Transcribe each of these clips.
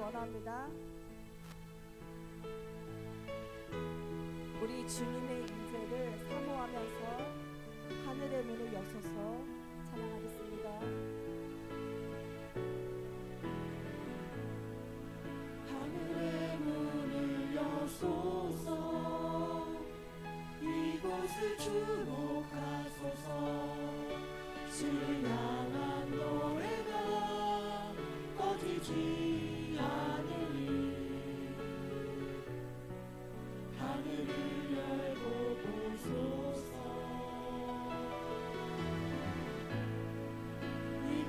원합니다. 우리 주님의 임재를 사모하면서 하늘의 문을 여소서 찬양하겠습니다. 하늘의 문을 여소서 이곳을 주목하소서 주를 향한 노래가 꺼지지 않으니 하늘을 열고 보소서 이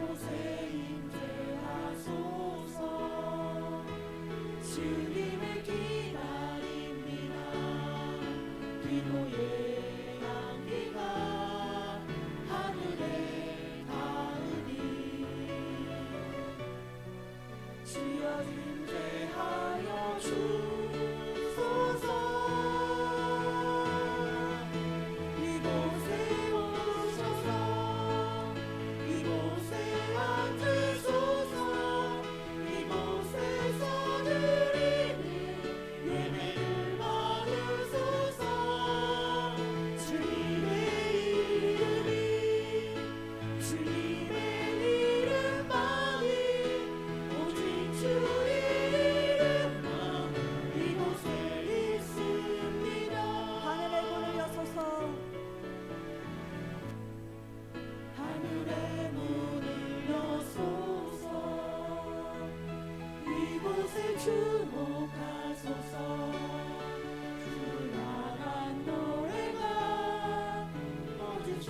기도의 향기가 하늘에 닿으니 주여 임재하여 주소서. 이곳에 오셔서 이곳에 앉으소서. 이곳에서 드리는 예배를 받으소서. 주님의 이름만이 오직 주의 이름만 이곳에 있습니다. 하늘의 문을 여소서. 하늘의 문을 여소서. 이곳에 주목하소서. 주를 향한 노래가 멈추지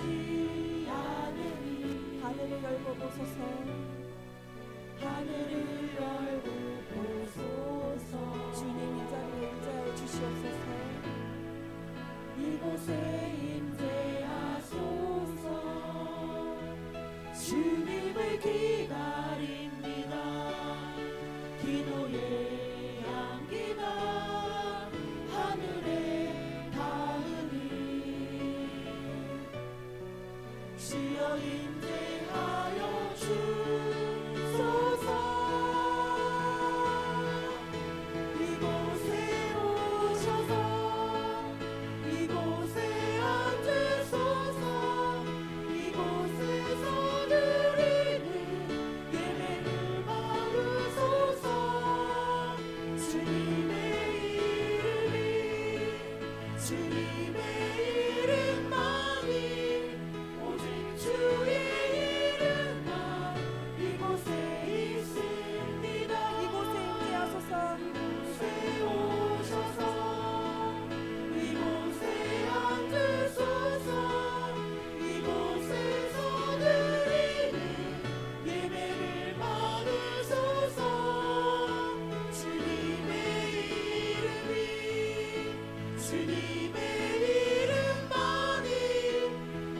않으니 하늘을 열고 보소서. 하늘을 열고 보소서. 주님 이 자리에 임재하여 주시옵소서. 이곳에 임재하소서. 주님을 기다립니다. 기도의 향기가 하늘에 닿으니 주여 임재하여 주소서. 이곳에 오셔서 이곳에 앉으소서. 이곳에서 드리는 예배를 받으소서. 주님의 이름만이 오직 주의 이름만 이곳에 있습니다. 이곳에 임재하소서. 이곳에 오셔서 이곳에 앉으소서. 이곳에서 드리는 예배를 받으소서. 주님의 이름만이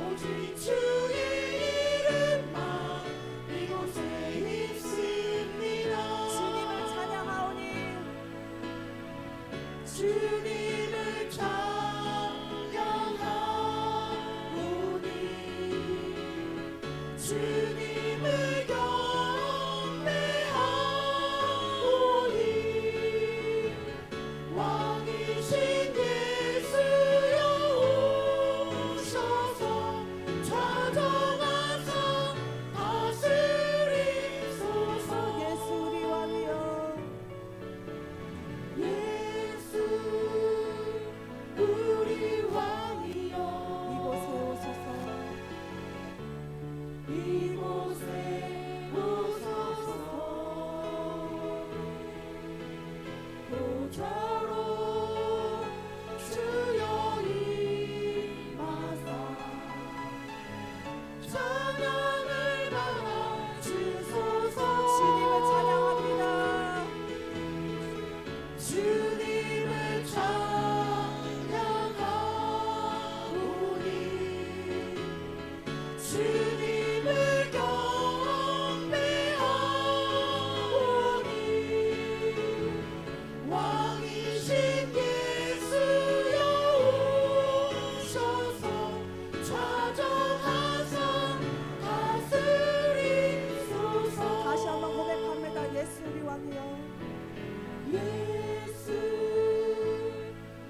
오직 주의 이름만 이곳에 있습니다. 주님을 찬양하오니 주님을 찬양하오니 주님을 경배하오니 왕이신 예수여 오셔서 좌정하사 다스리소서. 예수 우리 왕이여. 예수 우리 왕이여 이곳에 오소서. 이곳에 오소서. 보좌로 주여 임하사 찬양을 받아 주소서. 주님을 찬양합니다. 주님을 찬양하오니 주님을 경배하오니 왕이신 예수여 오셔서 좌정하사 다스리소서. 다시 한번 고백합니다. 예수 우리 왕이여. 예수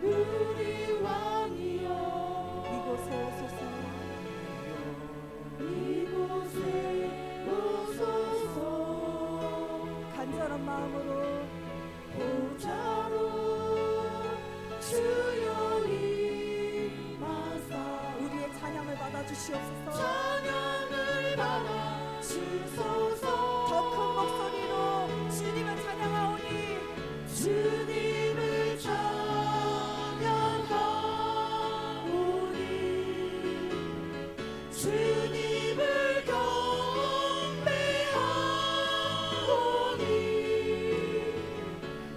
우리 왕이여 이곳에 오소서. 이곳에 오소서. 간절한 마음으로 보좌로 주여 임하사 우리의 찬양을 받아 주시옵소서. 찬양을 받아 주소서. 더 큰 목소리로 주님을 찬양하오니 주님을 찬양하오니 주님을 경배하오니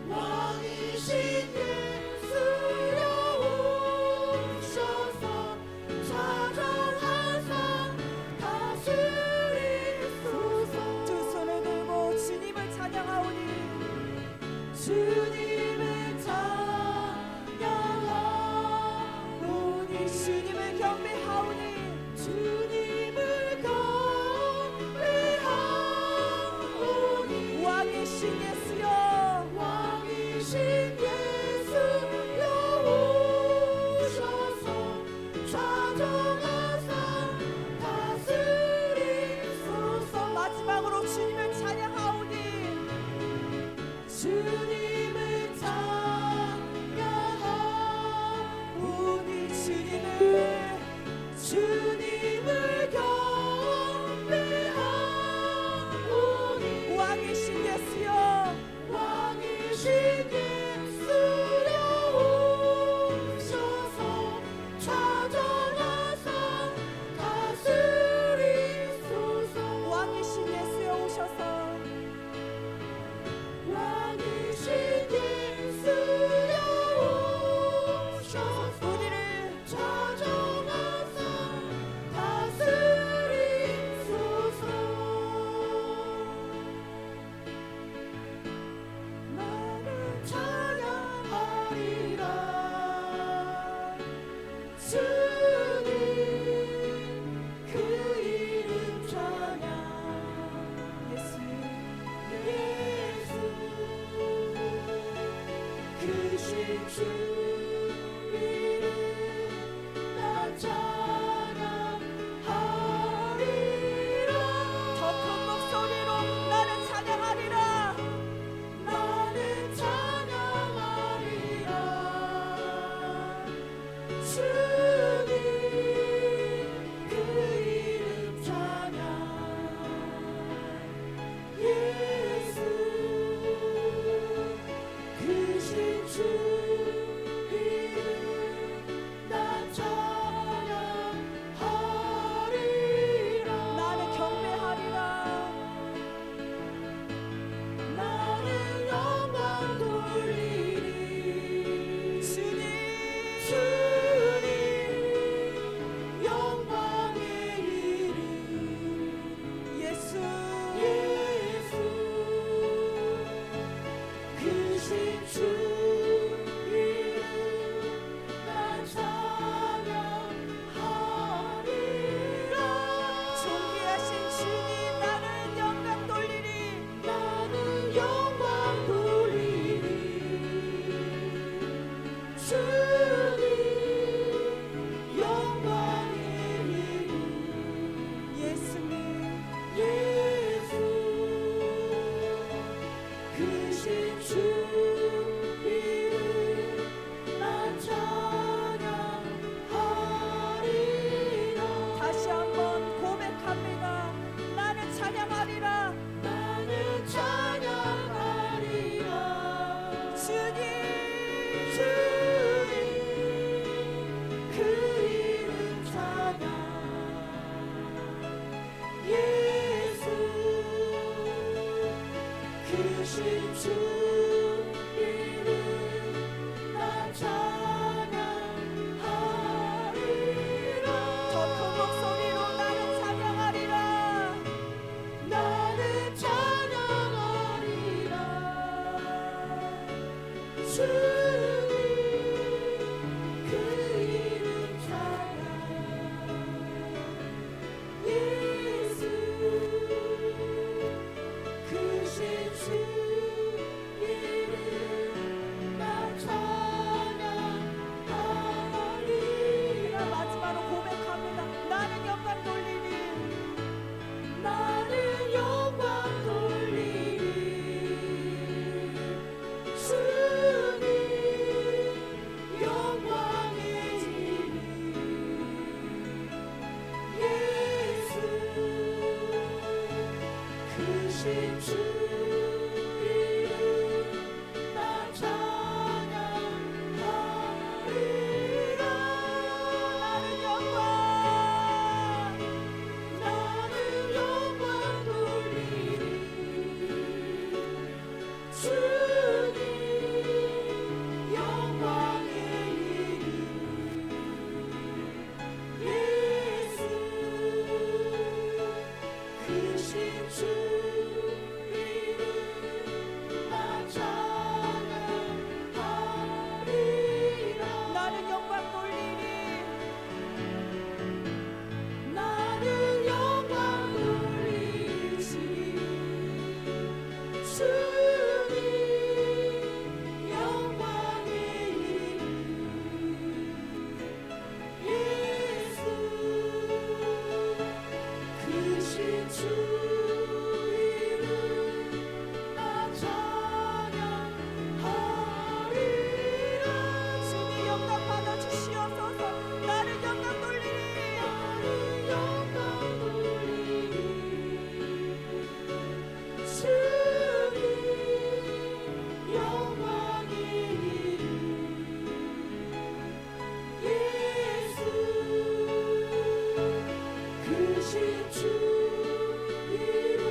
왕이신 예수여 찬양하리라. 주님 그 이름 찬양. 예수 예수 크신 주 이름 나 찬양하리라. 더 큰 목소리로 나는 찬양하리라. 나는 찬양하리라. 주님 그 이름 찬양. 예수 크신 주 이름 나 찬양하리라. 나는 경배하리라. 나는 영광 돌리리. 주님 주님 영광의 이름. 예수 예수 크신 주 이름 나 찬양하리라. 존귀하신 주님 나는 영광 돌리리. 나는 영광 돌리리. 주님 영광의 이름. 예수님 예수 크신 주 이름 나 찬양하리라. 다시 한번 고백합니다. 나는 찬양하리라. 나는 찬양하리라. 주님 주님 그 이름 찬양. 예수 크신 주 이름 나 찬양하리라. 더 큰 목소리로 나는 찬양하리라. 나는 찬양하리라. 주님 그 이름 찬양. 예수 크신 주 이름 나 찬양하리라. 마지막으로 고백합니다. 나는 영광 돌리리. 나는 영광 돌리리. 주님 영광의 이름. 예수 크신 주 이름 나 찬양하리라. 나는 영광 나는 영광 돌리리. 주님 영광의 이름. 예수 크신 주 이름 나 찬양하리라. 나는 영광 돌리리. 나는 영광 돌리시. 주님 영광의 이름. 예수 크신 주 이름 나 찬양하리라. 주님 영광 받아주시옵소서. 나는 영광 돌리리. 나는 영광 돌리리. 주님 영광의 이름. 예수 크신 주 이름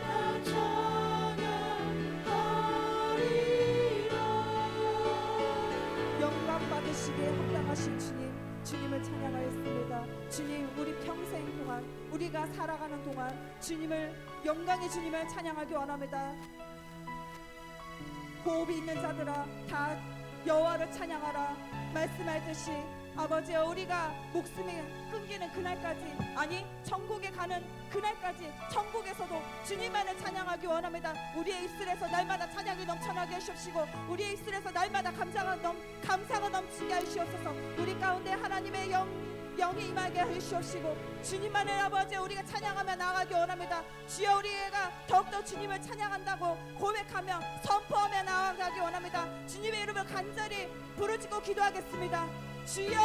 나 찬양하리라. 영광 받으시기에 합당하신 주님, 주님을 찬양하였습니다. 주님, 우리 평생 동안 우리가 살아가는 동안 주님을 영광의 주님을 찬양하기 원합니다. 호흡이 있는 자들아 다 여호와를 찬양하라 말씀하듯이 아버지여 우리가 목숨이 끊기는 그날까지 아니 천국에 가는 그날까지 천국에서도 주님만을 찬양하기 원합니다. 우리의 입술에서 날마다 찬양이 넘쳐나게 하시옵시고 우리의 입술에서 날마다 감사가 넘치게 하시옵소서. 우리 가운데 하나님의 영이 임하게 하시옵시고 주님만을 아버지 우리가 찬양하며 나아가기 원합니다. 주여 우리가 더욱더 주님을 찬양한다고 고백하며 선포하며 나아가기 원합니다. 주님의 이름을 간절히 부르짖고 기도하겠습니다. 주여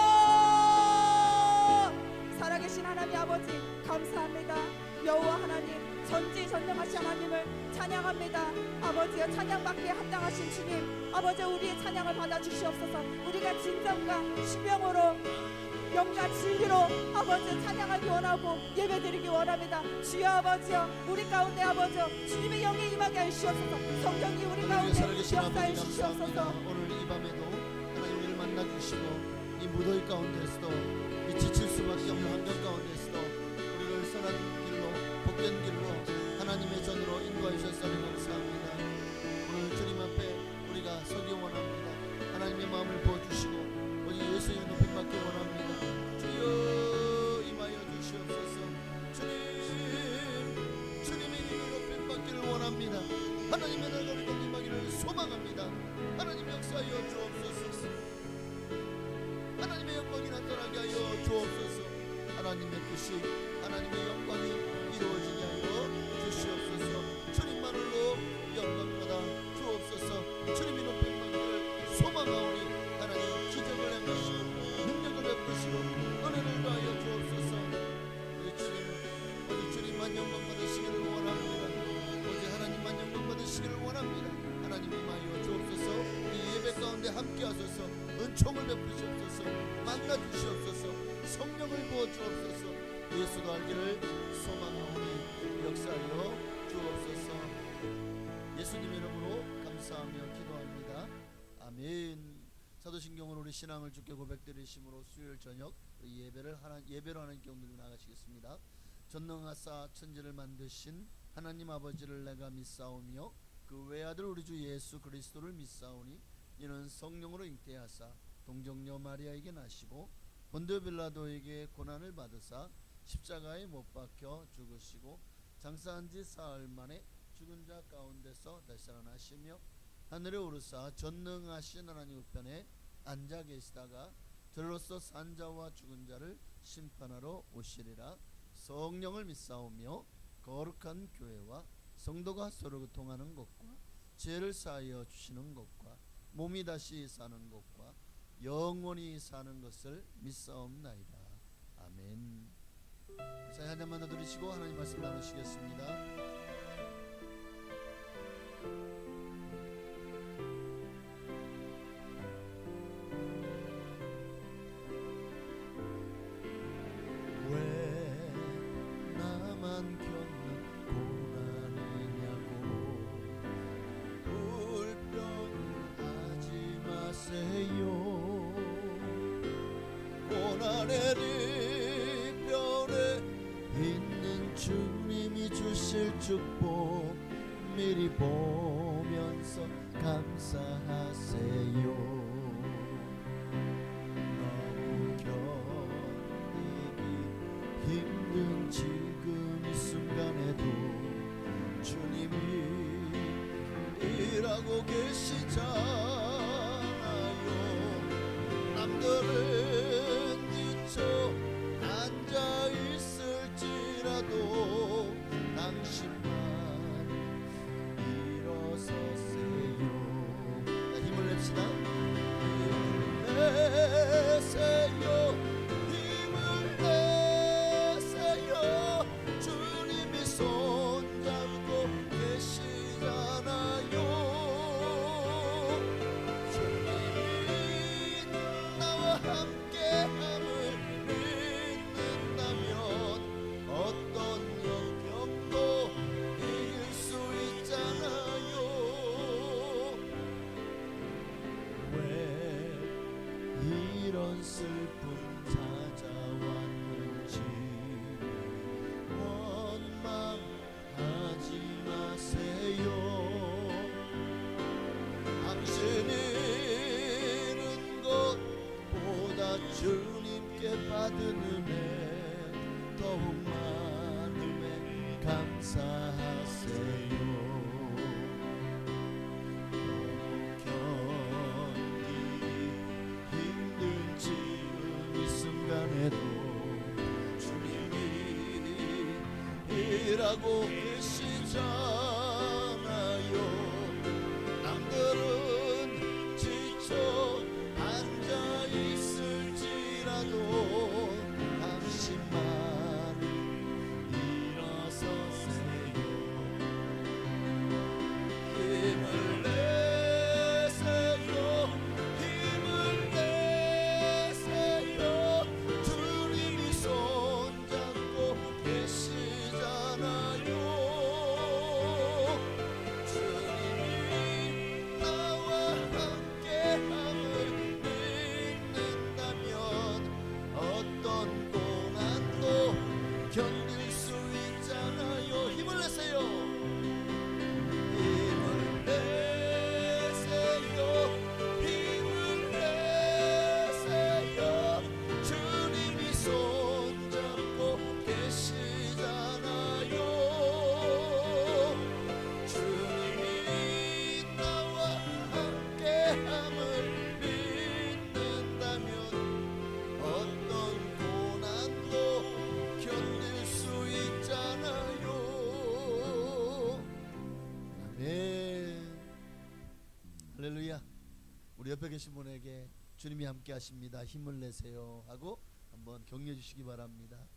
살아계신 하나님 아버지 감사합니다. 여호와 하나님 전지전능하신 하나님을 찬양합니다. 아버지여 찬양받기에 합당하신 주님 아버지 우리의 찬양을 받아주시옵소서. 우리가 진정과 신명으로 영과 진리로 아버지 찬양하기 원하고 예배드리기 원합니다. 주여 아버지여 우리 가운데 아버지여 주님의 영이 임하게 하시옵소서. 성령이 우리 가운데 역사해 주시옵소서. 오늘 이 밤에도 하나님 우리를 만나주시고 이 무더위 가운데서도 이 지칠 수밖에 없는 환경 가운데서도 우리를 선한 길로 복된 길로 하나님의 전으로 인도해 주셨사니 감사합니다. 오늘 주님 앞에 우리가 서기 원합니다. 하나님의 마음을 부어주시고 오직 예수의 높임 받기 원합니다. 주여 임하여 주시옵소서. 주님의 이름으로 높임 받기를 원합니다. 하나님의 나라가 우리 가운데 임하기를 소망합니다. 하나님 역사하여 주옵소서. 하나님의 영광이 나타나게 하여 주옵소서. 하나님의 뜻이 하나님의 영광이 이루어지게 하여 주시옵소서. 주님만으로 영광 받아 주옵소서. 주님이 높임 받기를 소망하오니 하나님 기적을 행하시고 능력을 베푸시고 은혜를 더하여 주옵소서. 우리 주님만 영광 받으시기를 원합니다. 오직 하나님만 영광 받으시기를 원합니다. 하나님 임하여 주옵소서. 이 예배 가운데 함께 하소서. 은총을 베푸시옵소서. 만나 주시옵소서. 성령을 부어 주옵소서. 예수도 알기를 소망하오니 역사하여 주옵소서. 예수님 이름으로 감사하며 기도합니다. 아멘. 사도신경으로 우리 신앙을 주께 고백드리심으로 수요일 저녁 예배로 하나님께 옮겨 나가시겠습니다. 전능하사 천지를 만드신 하나님 아버지를 내가 믿사오며 그 외아들 우리 주 예수 그리스도를 믿사오니 이는 성령으로 잉태하사 동정녀 마리아에게 나시고 본디오 빌라도에게 고난을 받으사 십자가에 못 박혀 죽으시고 장사한 지 사흘 만에 죽은 자 가운데서 다시 살아나시며 하늘에 오르사 전능하신 하나님 우편에 앉아 계시다가 들로서 산 자와 죽은 자를 심판하러 오시리라. 성령을 믿사오며 거룩한 교회와 성도가 서로 교통하는 것과 죄를 사하여 주시는 것과 몸이 다시 사는 것과 영원히 사는 것을 믿사옵나이다. 아멘. 자, 한 잔만 더 드리시고 하나님 말씀 나누시겠습니다. 고난의 뒤편에 있는 주님이 주실 축복 미리 보면서 감사하세요. 너무 견디기 힘든 지금 이 순간에도 주님이 일하고 계시잖아요. 남들은 지쳐 앉아 있을지라도 당신만 일어서세요. 자, 힘을 냅시다. 힘을 내세요. 힘을 내세요. 주님이 손잡고 계시잖아요. 주님이 나와 함께함을 믿는다면 어떤 역경도 이길 수 있잖아요. 왜 이런 슬픔 찾아왔는지 원망하지 마세요. 주님께 받은 은혜 더욱 많음에 감사하세요. 견디기 힘든 지금 이 순간에도 주님이 일하고 계시잖아요. 남들은 지쳐 앉아 있을지라도 당신만 일어서세요. 힘을 내세요. 힘을 내세요. 주님이 손잡고 계시잖아요. 주님이 나와 함께함을 믿는다면 어떤 고난도 견딜 수 있잖아요. 힘을 내세요. 힘을 내세요. 힘을 내세요. 주님이 손잡고 계시잖아요. 주님이 나와 함께함을 믿는다면 어떤 고난도 견딜 수 있잖아요. 아멘. 할렐루야. 우리 옆에 계신 분에게 주님이 함께 하십니다. 힘을 내세요 하고 한번 격려해 주시기 바랍니다.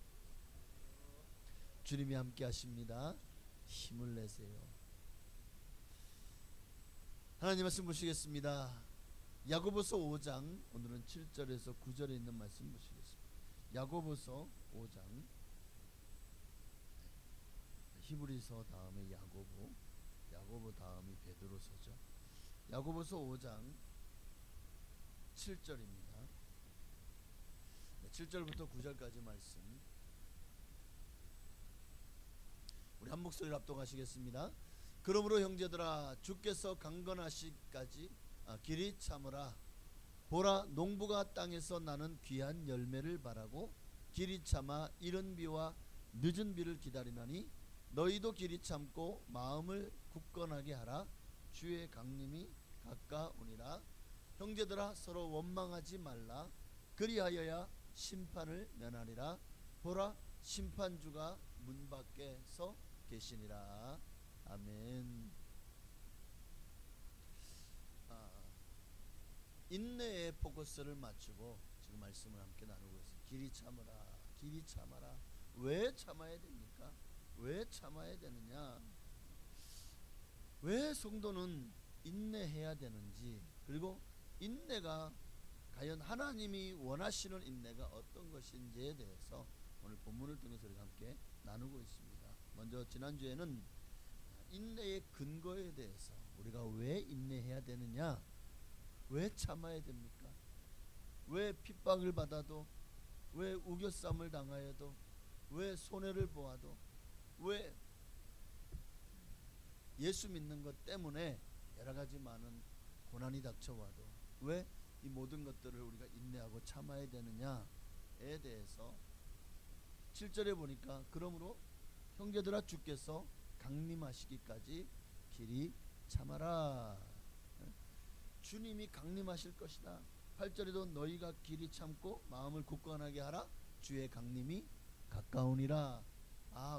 주님이 함께 하십니다. 힘을 내세요. 하나님 말씀 보시겠습니다. 야고보서 5장 오늘은 7절에서 9절에 있는 말씀 보시겠습니다. 야고보서 5장 히브리서 다음에 야고보 다음이 베드로서죠. 야고보서 5장 7절입니다. 7절부터 9절까지 말씀 우리 한 목소리를 합독하시겠습니다. 그러므로 형제들아 주께서 강건하시기까지 길이 참으라. 보라 농부가 땅에서 나는 귀한 열매를 바라고 길이 참아 이른 비와 늦은 비를 기다리나니 너희도 길이 참고 마음을 굳건하게 하라. 주의 강림이 가까우니라. 형제들아 서로 원망하지 말라. 그리하여야 심판을 면하리라. 보라 심판주가 문 밖에 서 계시니라. 아멘. 인내에 포커스를 맞추고 지금 말씀을 함께 나누고 있습니다. 길이 참으라. 길이 참아라. 왜 참아야 됩니까? 왜 참아야 되느냐? 왜 성도는 인내해야 되는지, 그리고 인내가 과연 하나님이 원하시는 인내가 어떤 것인지에 대해서 오늘 본문을 통해서 우리가 함께 나누고 있습니다. 먼저 지난주에는 인내의 근거에 대해서 우리가 왜 인내해야 되느냐, 왜 참아야 됩니까? 왜 핍박을 받아도, 왜 우겨쌈을 당하여도, 왜 손해를 보아도, 왜 예수 믿는 것 때문에 여러 가지 많은 고난이 닥쳐와도 왜 이 모든 것들을 우리가 인내하고 참아야 되느냐에 대해서 7절에 보니까 그러므로 형제들아 주께서 강림하시기까지 길이 참아라. 주님이 강림하실 것이다. 8절에도 너희가 길이 참고 마음을 굳건하게 하라. 주의 강림이 가까우니라.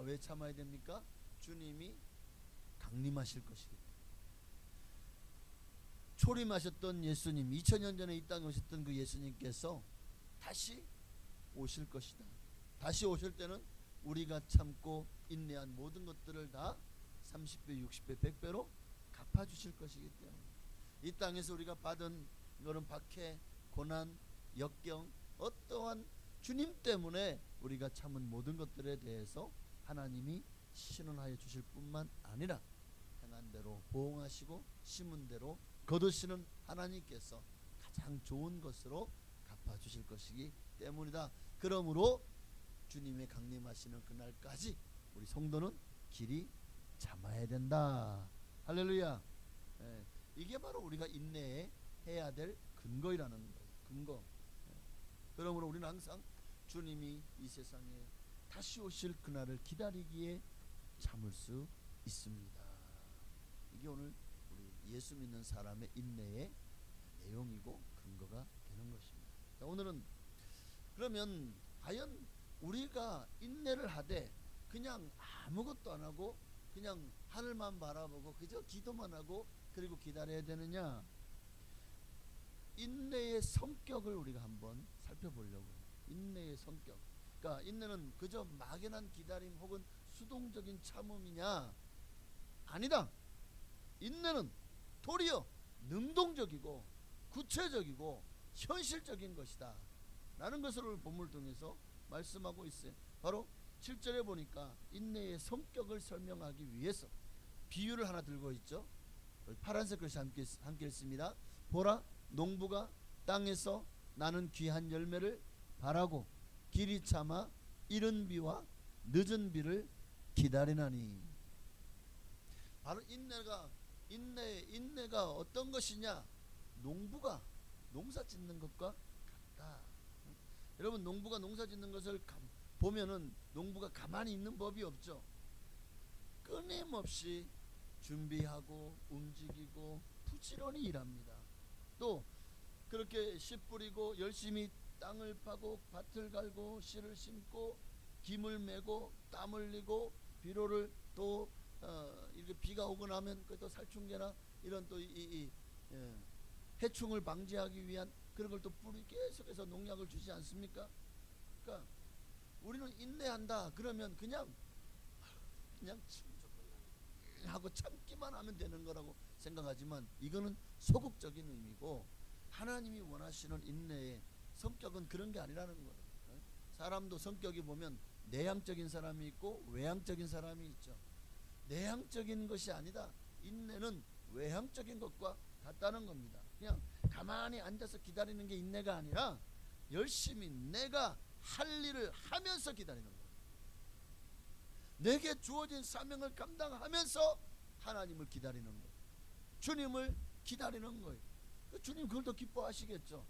왜 참아야 됩니까? 주님이 강림하실 것이기 때문에. 초림하셨던 예수님, 2000년 전에 이 땅에 오셨던 그 예수님께서 다시 오실 것이다. 다시 오실 때는 우리가 참고 인내한 모든 것들을 다 30배, 60배, 100배로 갚아주실 것이기 때문에 이 땅에서 우리가 받은 이런 박해, 고난, 역경, 어떠한 주님 때문에 우리가 참은 모든 것들에 대해서 하나님이 신원하여 주실 뿐만 아니라 행한 대로 보응하시고 심은 대로 거두시는 하나님께서 가장 좋은 것으로 갚아주실 것이기 때문이다. 그러므로 주님의 강림하시는 그날까지 우리 성도는 길이 참아야 된다. 할렐루야. 이게 바로 우리가 인내해야 될 근거이라는 거예요. 근거. 그러므로 우리는 항상 주님이 이 세상에 다시 오실 그날을 기다리기에 참을 수 있습니다. 이게 오늘 우리 예수 믿는 사람의 인내의 내용이고 근거가 되는 것입니다. 자, 오늘은 그러면 과연 우리가 인내를 하되 그냥 아무것도 안 하고 그냥 하늘만 바라보고 그저 기도만 하고 그리고 기다려야 되느냐? 인내의 성격을 우리가 한번 살펴보려고 해요. 인내의 성격. 그러니까 인내는 그저 막연한 기다림 혹은 수동적인 참음이냐? 아니다. 인내는 도리어 능동적이고 구체적이고 현실적인 것이다 라는 것을 오늘 본문을 통해서 말씀하고 있어요. 바로 7절에 보니까 인내의 성격을 설명하기 위해서 비유를 하나 들고 있죠. 파란색 글씨 함께 읽습니다. 보라, 농부가 땅에서 나는 귀한 열매를 바라고 길이 참아 이른 비와 늦은 비를 기다리나니. 바로 인내가 어떤 것이냐? 농부가 농사 짓는 것과 같다. 여러분, 농부가 농사 짓는 것을 보면은 농부가 가만히 있는 법이 없죠. 끊임없이 준비하고 움직이고 부지런히 일합니다. 또 그렇게 씨 뿌리고 열심히 땅을 파고 밭을 갈고 씨를 심고 김을 메고 땀 흘리고 비료를 또 이렇게 비가 오고 나면 또 살충제나 이런 또 해충을 방지하기 위한 그런 걸 또 뿌리 계속해서 농약을 주지 않습니까? 그러니까 우리는 인내한다 그러면 그냥 하고 참기만 하면 되는 거라고 생각하지만 이거는 소극적인 의미고 하나님이 원하시는 인내의 성격은 그런 게 아니라는 거예요. 사람도 성격이 보면 내향적인 사람이 있고 외향적인 사람이 있죠. 내향적인 것이 아니다. 인내는 외향적인 것과 같다는 겁니다. 그냥 가만히 앉아서 기다리는 게 인내가 아니라 열심히 내가 할 일을 하면서 기다리는 거예요. 내게 주어진 사명을 감당하면서 하나님을 기다리는 거예요. 주님을 기다리는 거예요. 주님 그걸 더 기뻐하시겠죠.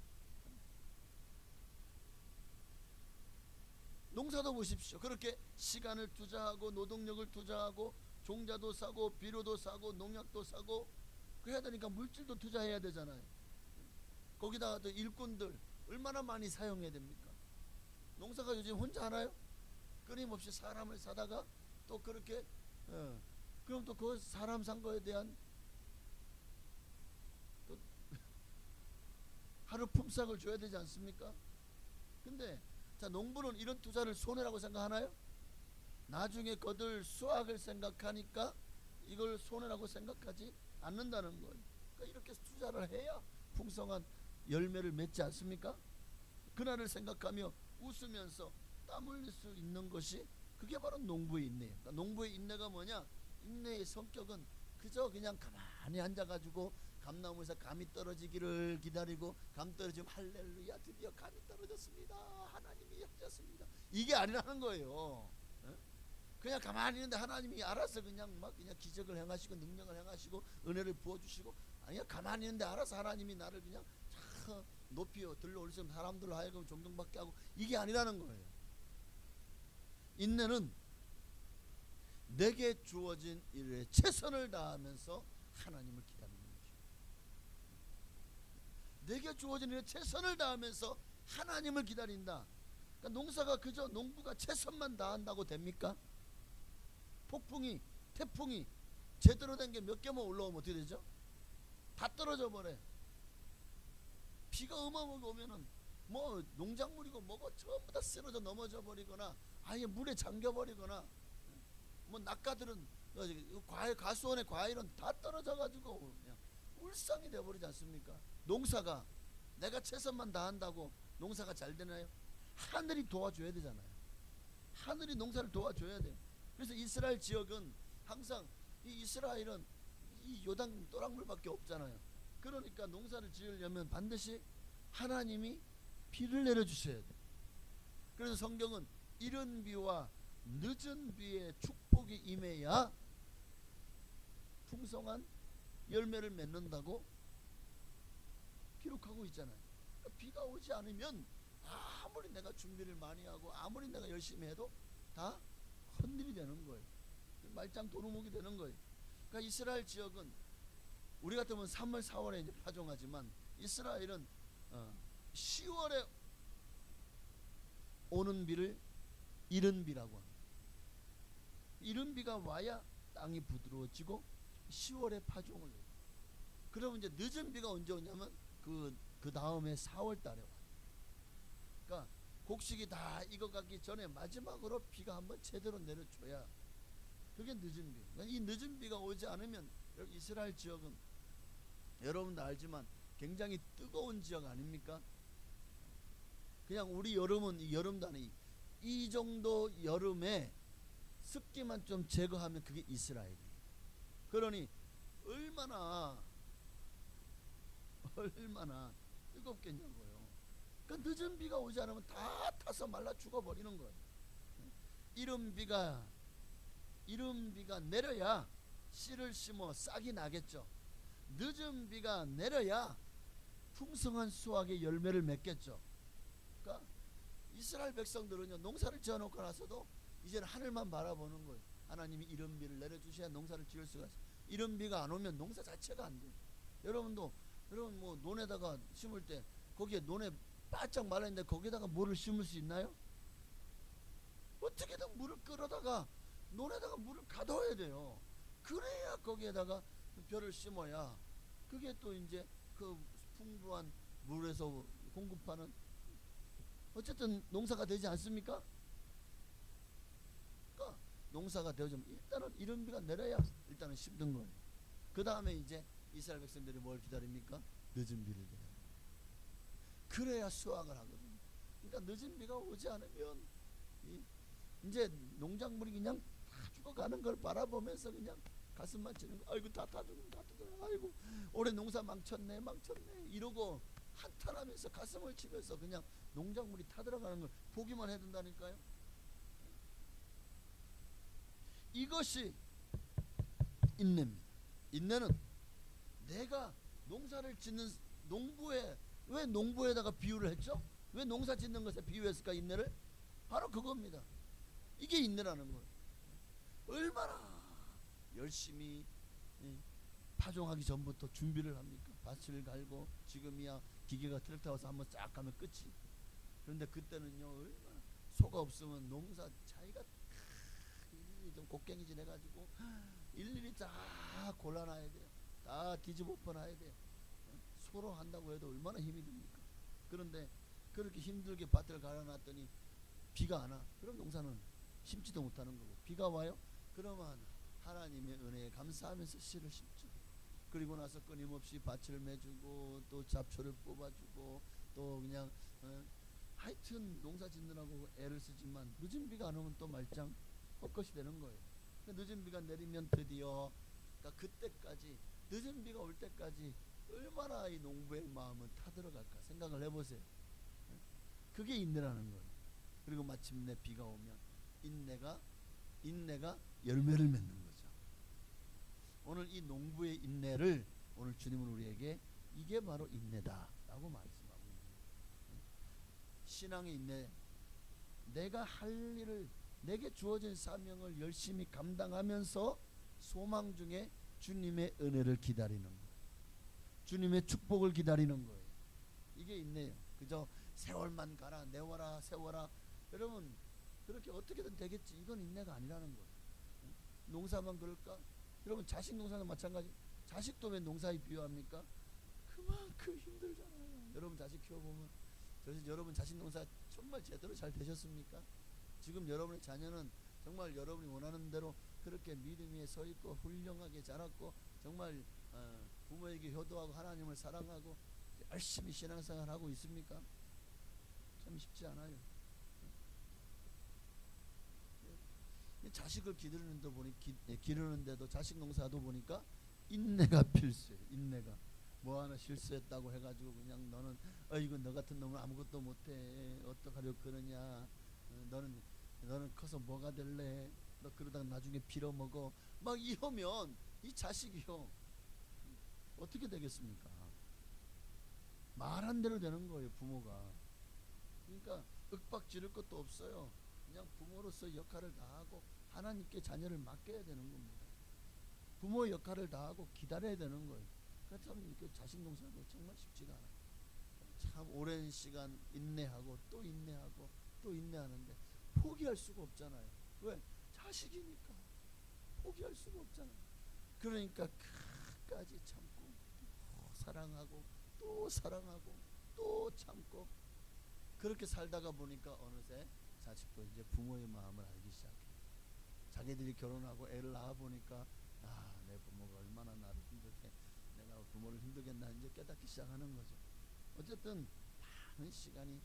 농사도 보십시오. 그렇게 시간을 투자하고 노동력을 투자하고 종자도 사고 비료도 사고 농약도 사고 그래야 되니까 물질도 투자해야 되잖아요. 거기다가 또 일꾼들 얼마나 많이 사용해야 됩니까? 농사가 요즘 혼자 하나요? 끊임없이 사람을 사다가 또 그렇게 그럼 또 그 사람 산 거에 대한 또 하루 품삯을 줘야 되지 않습니까? 근데 자, 농부는 이런 투자를 손해라고 생각하나요? 나중에 거둘 수확을 생각하니까 이걸 손해라고 생각하지 않는다는 거예요. 그러니까 이렇게 투자를 해야 풍성한 열매를 맺지 않습니까? 그날을 생각하며 웃으면서 땀 흘릴 수 있는 것이 그게 바로 농부의 인내예요. 그러니까 농부의 인내가 뭐냐? 인내의 성격은 그저 그냥 가만히 앉아가지고 감나무에서 감이 떨어지기를 기다리고 감 떨어지면 할렐루야 드디어 감이 떨어졌습니다. 하나님이 하셨습니다. 이게 아니라는 거예요. 그냥 가만히 있는데 하나님이 알아서 그냥 기적을 행하시고 능력을 행하시고 은혜를 부어주시고 아니야 가만히 있는데 알아서 하나님이 나를 그냥 높이 들러 올리시면 사람들로 하여금 존경받게 하고 이게 아니라는 거예요. 인내는 내게 주어진 일에 최선을 다하면서 하나님을 기다리는 거죠. 내게 주어진 일에 최선을 다하면서 하나님을 기다린다. 그러니까 농사가 그저 농부가 최선만 다한다고 됩니까? 폭풍이 태풍이 제대로 된 게 몇 개만 올라오면 어떻게 되죠? 다 떨어져 버려. 비가 어마어마하게 오면은 뭐 농작물이고 뭐고 전부 다 쓰러져 넘어져 버리거나 아예 물에 잠겨 버리거나 뭐 낙가들은 가수원의 과일은 다 떨어져 가지고 그냥 울상이 돼 버리지 않습니까? 농사가 내가 최선만 다한다고 농사가 잘 되나요? 하늘이 도와줘야 되잖아요. 하늘이 농사를 도와줘야 돼요. 그래서 이스라엘 지역은 항상 이 이스라엘은 이 요단 또랑물밖에 없잖아요. 그러니까 농사를 지으려면 반드시 하나님이 비를 내려주셔야 돼요. 그래서 성경은 이른 비와 늦은 비의 축복이 임해야 풍성한 열매를 맺는다고 기록하고 있잖아요. 그러니까 비가 오지 않으면 아무리 내가 준비를 많이 하고 아무리 내가 열심히 해도 다 헛일이 되는 거예요. 말짱 도루묵이 되는 거예요. 그러니까 이스라엘 지역은 우리 같으면 3월 4월에 이제 파종하지만 이스라엘은 10월에 오는 비를 이른 비라고 합니다. 이른 비가 와야 땅이 부드러워지고 10월에 파종을 해요. 그러면 이제 늦은 비가 언제 오냐면 그 다음에 4월 달에 와요. 그러니까 곡식이 다 익어가기 전에 마지막으로 비가 한번 제대로 내려줘야 그게 늦은 비. 그러니까 이 늦은 비가 오지 않으면 여기 이스라엘 지역은 여러분도 알지만 굉장히 뜨거운 지역 아닙니까? 그냥 우리 여름은 이 여름도 아니 이 정도 여름에 습기만 좀 제거하면 그게 이스라엘이에요. 그러니 얼마나 뜨겁겠냐고요. 그러니까 늦은 비가 오지 않으면 다 타서 말라 죽어버리는 거예요. 이른 비가 내려야 씨를 심어 싹이 나겠죠. 늦은 비가 내려야 풍성한 수확의 열매를 맺겠죠. 그러니까 이스라엘 백성들은요 농사를 지어놓고 나서도 이제는 하늘만 바라보는 거예요. 하나님이 이른 비를 내려주셔야 농사를 지을 수가 있어요. 이른 비가 안 오면 농사 자체가 안 돼요. 여러분 뭐 논에다가 심을 때 거기에 논에 바짝 말라있는데 거기에다가 물을 심을 수 있나요? 어떻게든 물을 끌어다가 논에다가 물을 가둬야 돼요. 그래야 거기에다가 벼를 심어야 그게 또 이제 그 풍부한 물에서 공급하는 어쨌든 농사가 되지 않습니까? 그러니까 농사가 되어지면 일단은 이른 비가 내려야 일단은 심는 거예요. 그 다음에 이제 이스라엘 백성들이 뭘 기다립니까? 늦은 비를 기다려요. 그래야 수확을 하거든요. 그러니까 늦은 비가 오지 않으면 이제 농작물이 그냥 다 죽어가는 걸 바라보면서 그냥 가슴만 치는 거. 아이고 다 죽는다. 아이고 올해 농사 망쳤네 이러고 한탄하면서 가슴을 치면서 그냥 농작물이 타들어가는 걸 보기만 해둔다니까요. 이것이 인내입니다. 인내는 내가 농사를 짓는 왜 농부에다가 비유를 했죠? 왜 농사 짓는 것에 비유했을까? 인내를 바로 그겁니다. 이게 인내라는 거예요. 얼마나 열심히 파종하기 전부터 준비를 합니까? 밭을 갈고 지금이야 기계가 트랙터 와서 한번 쫙 가면 끝이. 그런데 그때는요 얼마나 소가 없으면 농사 자기가 일일이 좀 곡괭이질 해가지고 일일이 다 골라놔야 돼요. 다 뒤집어 엎어놔야 돼요. 소로 한다고 해도 얼마나 힘이 듭니까? 그런데 그렇게 힘들게 밭을 갈아놨더니 비가 안 와. 그럼 농사는 심지도 못하는 거고. 비가 와요? 그러면 하나님의 은혜에 감사하면서 씨를 심죠. 그리고 나서 끊임없이 밭을 매주고 또 잡초를 뽑아주고 또 그냥 하여튼 농사 짓느라고 애를 쓰지만 늦은 비가 안 오면 또 말짱 헛것이 되는 거예요. 늦은 비가 내리면 드디어 그러니까 그때까지 늦은 비가 올 때까지 얼마나 이 농부의 마음은 타들어갈까 생각을 해보세요. 그게 인내라는 거예요. 그리고 마침내 비가 오면 인내가 열매를 맺는 거죠. 오늘 이 농부의 인내를 오늘 주님은 우리에게 이게 바로 인내다라고 말씀하고 있는 거예요. 신앙의 인내, 내가 할 일을 내게 주어진 사명을 열심히 감당하면서 소망 중에 주님의 은혜를 기다리는 거예요. 주님의 축복을 기다리는 거예요. 이게 인내예요. 그저 세월만 가라 내워라 세워라. 여러분 그렇게 어떻게든 되겠지. 이건 인내가 아니라는 거예요. 농사만 그럴까? 여러분 자식 농사는 마찬가지. 자식도 왜 농사에 비유합니까? 그만큼 힘들잖아요. 여러분 자식 키워보면 여러분 자식 농사 정말 제대로 잘 되셨습니까? 지금 여러분의 자녀는 정말 여러분이 원하는 대로 그렇게 믿음 위에 서 있고 훌륭하게 자랐고 정말 부모에게 효도하고 하나님을 사랑하고 열심히 신앙생활 하고 있습니까? 참 쉽지 않아요. 자식을 기르는데도 자식 농사도 보니까 인내가 필수예요. 인내가 뭐 하나 실수했다고 해가지고 그냥 너는 이거 너 같은 놈은 아무것도 못해 어떡하려고 그러냐. 너는 커서 뭐가 될래? 너 그러다가 나중에 빌어먹어. 막 이러면 이 자식이요 어떻게 되겠습니까? 말한 대로 되는 거예요. 부모가 그러니까 윽박 지를 것도 없어요. 그냥 부모로서 역할을 다하고 하나님께 자녀를 맡겨야 되는 겁니다. 부모 역할을 다하고 기다려야 되는 거예요. 그러니까 참 이렇게 자식 농사도 정말 쉽지가 않아요. 참 오랜 시간 인내하고 또 인내하고 또 인내하는데 포기할 수가 없잖아요. 왜? 자식이니까 포기할 수가 없잖아요. 그러니까 끝까지 참고 또 사랑하고 또 사랑하고 또 참고 그렇게 살다가 보니까 어느새 자식도 이제 부모의 마음을 알기 시작해요. 자기들이 결혼하고 애를 낳아 보니까 내 부모가 얼마나 나를 힘들게 내가 부모를 힘들게 했나 이제 깨닫기 시작하는 거죠. 어쨌든 많은 시간이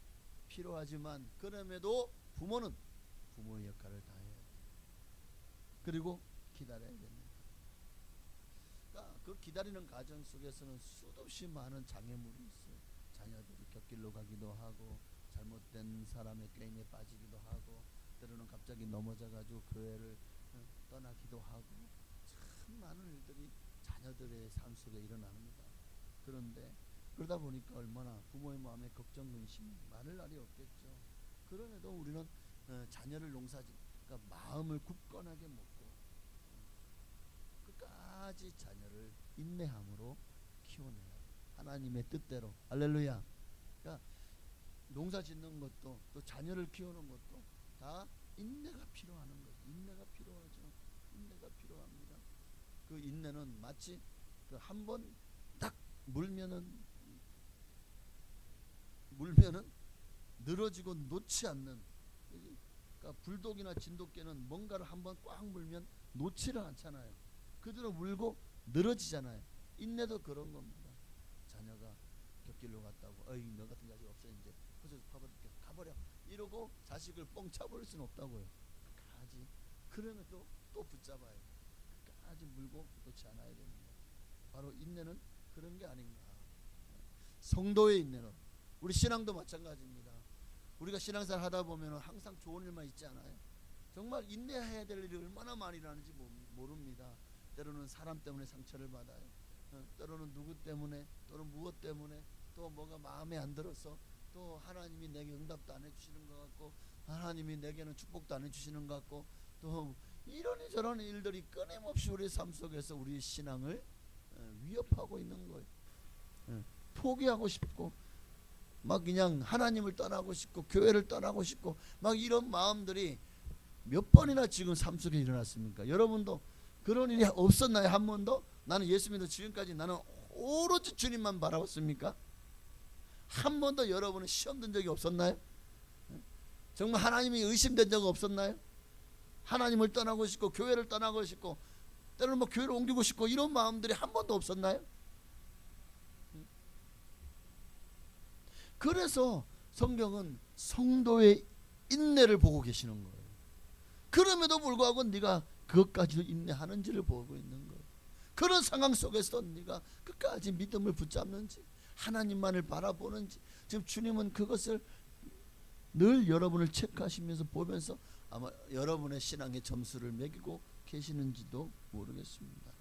필요하지만 그럼에도 부모는 부모의 역할을 다해야 돼요. 그리고 기다려야 됩니다. 그러니까 그 기다리는 과정 속에서는 수도 없이 많은 장애물이 있어요. 자녀들이 곁길로 가기도 하고 잘못된 사람의 꾀임에 빠지기도 하고 때로는 갑자기 넘어져가지고 교회를 떠나기도 하고 참 많은 일들이 자녀들의 삶 속에 일어납니다. 그런데 그러다 보니까 얼마나 부모의 마음에 걱정 근심이 많을 날이 없겠죠. 그럼에도 우리는 자녀를 그러니까 마음을 굳건하게 먹고 끝까지 자녀를 인내함으로 키워내야 돼요. 하나님의 뜻대로. 할렐루야. 그러니까 농사 짓는 것도 또 자녀를 키우는 것도 다 인내가 필요하는 거예요. 인내가 필요하죠. 인내가 필요합니다. 그 인내는 마치 그 한 번 딱 물면은 늘어지고 놓지 않는. 그러니까 불독이나 진돗개는 뭔가를 한번 꽉 물면 놓지를 않잖아요. 그대로 물고 늘어지잖아요. 인내도 그런 겁니다. 자녀가 곁길로 갔다고 어이 너 같은 자식 없어 이제 그래서 가버려 이러고 자식을 뻥 차버릴 수는 없다고요. 끝까지 그럼에도 또 붙잡아요. 끝까지 물고 놓지 않아야 됩니다. 바로 인내는 그런 게 아닌가. 성도의 인내는 우리 신앙도 마찬가지입니다. 우리가 신앙생활 하다 보면 항상 좋은 일만 있지 않아요. 정말 인내해야 될 일이 얼마나 많이 일어나는지 모릅니다. 때로는 사람 때문에 상처를 받아요. 때로는 누구 때문에 또는 무엇 때문에 또 뭐가 마음에 안 들어서 또 하나님이 내게 응답도 안 해주시는 것 같고 하나님이 내게는 축복도 안 해주시는 것 같고 또 이러니 저러니 일들이 끊임없이 우리 삶 속에서 우리의 신앙을 위협하고 있는 거예요. 포기하고 싶고 막 그냥 하나님을 떠나고 싶고 교회를 떠나고 싶고 막 이런 마음들이 몇 번이나 지금 삶 속에 일어났습니까? 여러분도 그런 일이 없었나요? 한 번도? 나는 예수 믿어 지금까지 나는 오로지 주님만 바라봤습니까? 한 번도 여러분은 시험 든 적이 없었나요? 정말 하나님이 의심된 적 없었나요? 하나님을 떠나고 싶고 교회를 떠나고 싶고 때로는 뭐 교회를 옮기고 싶고 이런 마음들이 한 번도 없었나요? 그래서 성경은 성도의 인내를 보고 계시는 거예요. 그럼에도 불구하고 네가 그것까지도 인내하는지를 보고 있는 거예요. 그런 상황 속에서 네가 끝까지 믿음을 붙잡는지 하나님만을 바라보는지 지금 주님은 그것을 늘 여러분을 체크하시면서 보면서 아마 여러분의 신앙의 점수를 매기고 계시는지도 모르겠습니다.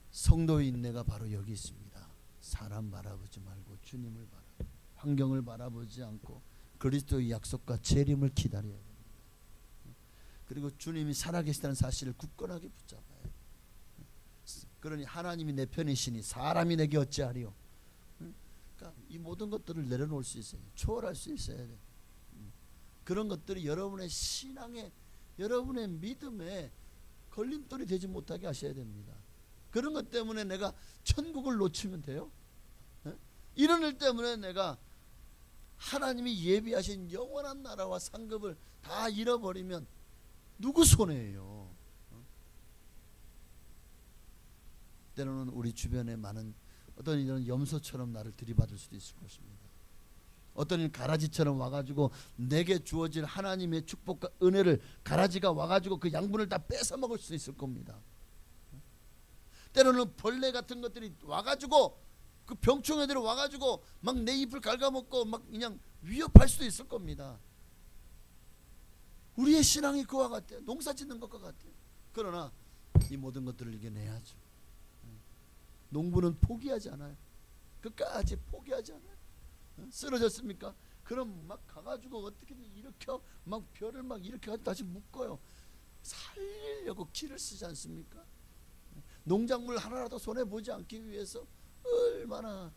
성도의 인내가 바로 여기 있습니다. 사람 바라보지 말고 주님을 환경을 바라보지 않고 그리스도의 약속과 재림을 기다려야 됩니다. 그리고 주님이 살아계시다는 사실을 굳건하게 붙잡아야 돼요. 그러니 하나님이 내 편이시니 사람이 내게 어찌하리요. 그러니까 이 모든 것들을 내려놓을 수 있어요. 초월할 수 있어야 돼요. 그런 것들이 여러분의 신앙에 여러분의 믿음에 걸림돌이 되지 못하게 하셔야 됩니다. 그런 것 때문에 내가 천국을 놓치면 돼요? 이런 일 때문에 내가 하나님이 예비하신 영원한 나라와 상급을 다 잃어버리면 누구 손해예요? 때로는 우리 주변에 많은 어떤 이런 염소처럼 나를 들이받을 수도 있을 것입니다. 어떤 가라지처럼 와가지고 내게 주어질 하나님의 축복과 은혜를 가라지가 와가지고 그 양분을 다 뺏어 먹을 수 있을 겁니다. 때로는 벌레 같은 것들이 와가지고 그 병충 애들이 와가지고 막 내 잎을 갉아먹고 막 그냥 위협할 수도 있을 겁니다. 우리의 신앙이 그와 같아요. 농사 짓는 것과 같아요. 그러나 이 모든 것들을 이겨내야죠. 농부는 포기하지 않아요. 끝까지 포기하지 않아요. 쓰러졌습니까? 그럼 막 가가지고 어떻게든 일으켜 막 별을 막 일으켜 다시 묶어요. 살리려고 기를 쓰지 않습니까? 농작물 하나라도 손해 보지 않기 위해서 얼마나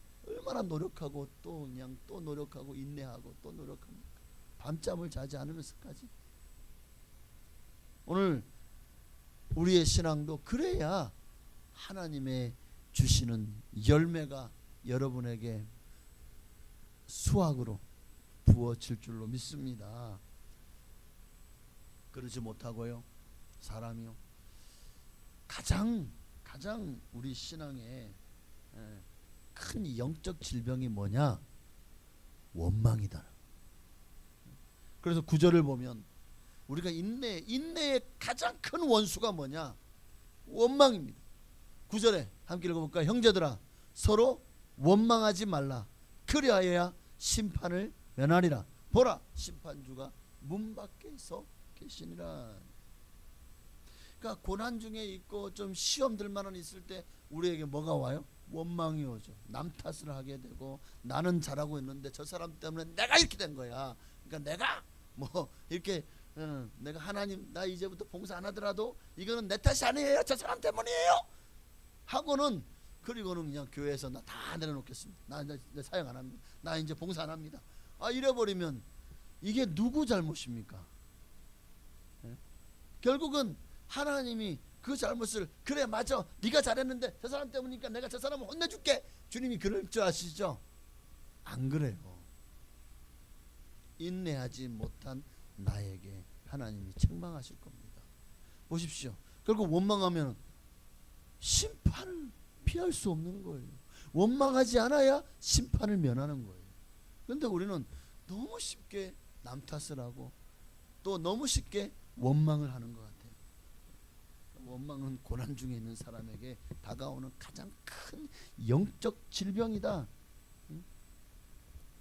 노력하고 또 그냥 또 노력하고 인내하고 또 노력합니까? 밤잠을 자지 않으면서까지. 오늘 우리의 신앙도 그래야 하나님의 주시는 열매가 여러분에게 수확으로 부어질 줄로 믿습니다. 그러지 못하고요, 사람이요, 가장 우리 신앙의 큰 영적 질병이 뭐냐? 원망이다. 그래서 구절을 보면 우리가 인내의 가장 큰 원수가 뭐냐? 원망입니다. 9절에 함께 읽어볼까요? 형제들아 서로 원망하지 말라. 그리하여야 심판을 면하리라. 보라 심판주가 문 밖에서 계시니라. 그러니까 고난 중에 있고 좀 시험들 만은 있을 때 우리에게 뭐가 와요? 원망이 오죠. 남 탓을 하게 되고 나는 잘하고 있는데 저 사람 때문에 내가 이렇게 된 거야. 그러니까 내가 뭐 이렇게 내가 하나님 나 이제부터 봉사 안 하더라도 이거는 내 탓이 아니에요. 저 사람 때문이에요. 하고는 그리고는 그냥 교회에서 나 다 내려놓겠습니다. 나 이제 사역 안 합니다. 나 이제 봉사 안 합니다. 이래버리면 이게 누구 잘못입니까? 결국은 하나님이 그 잘못을 그래 맞아 네가 잘했는데 저 사람 때문이니까 내가 저 사람을 혼내줄게. 주님이 그럴 줄 아시죠? 안 그래요. 인내하지 못한 나에게 하나님이 책망하실 겁니다. 보십시오. 결국 원망하면 심판을 피할 수 없는 거예요. 원망하지 않아야 심판을 면하는 거예요. 그런데 우리는 너무 쉽게 남 탓을 하고 또 너무 쉽게 원망을 하는 것 같아요. 원망은 고난 중에 있는 사람에게 다가오는 가장 큰 영적 질병이다.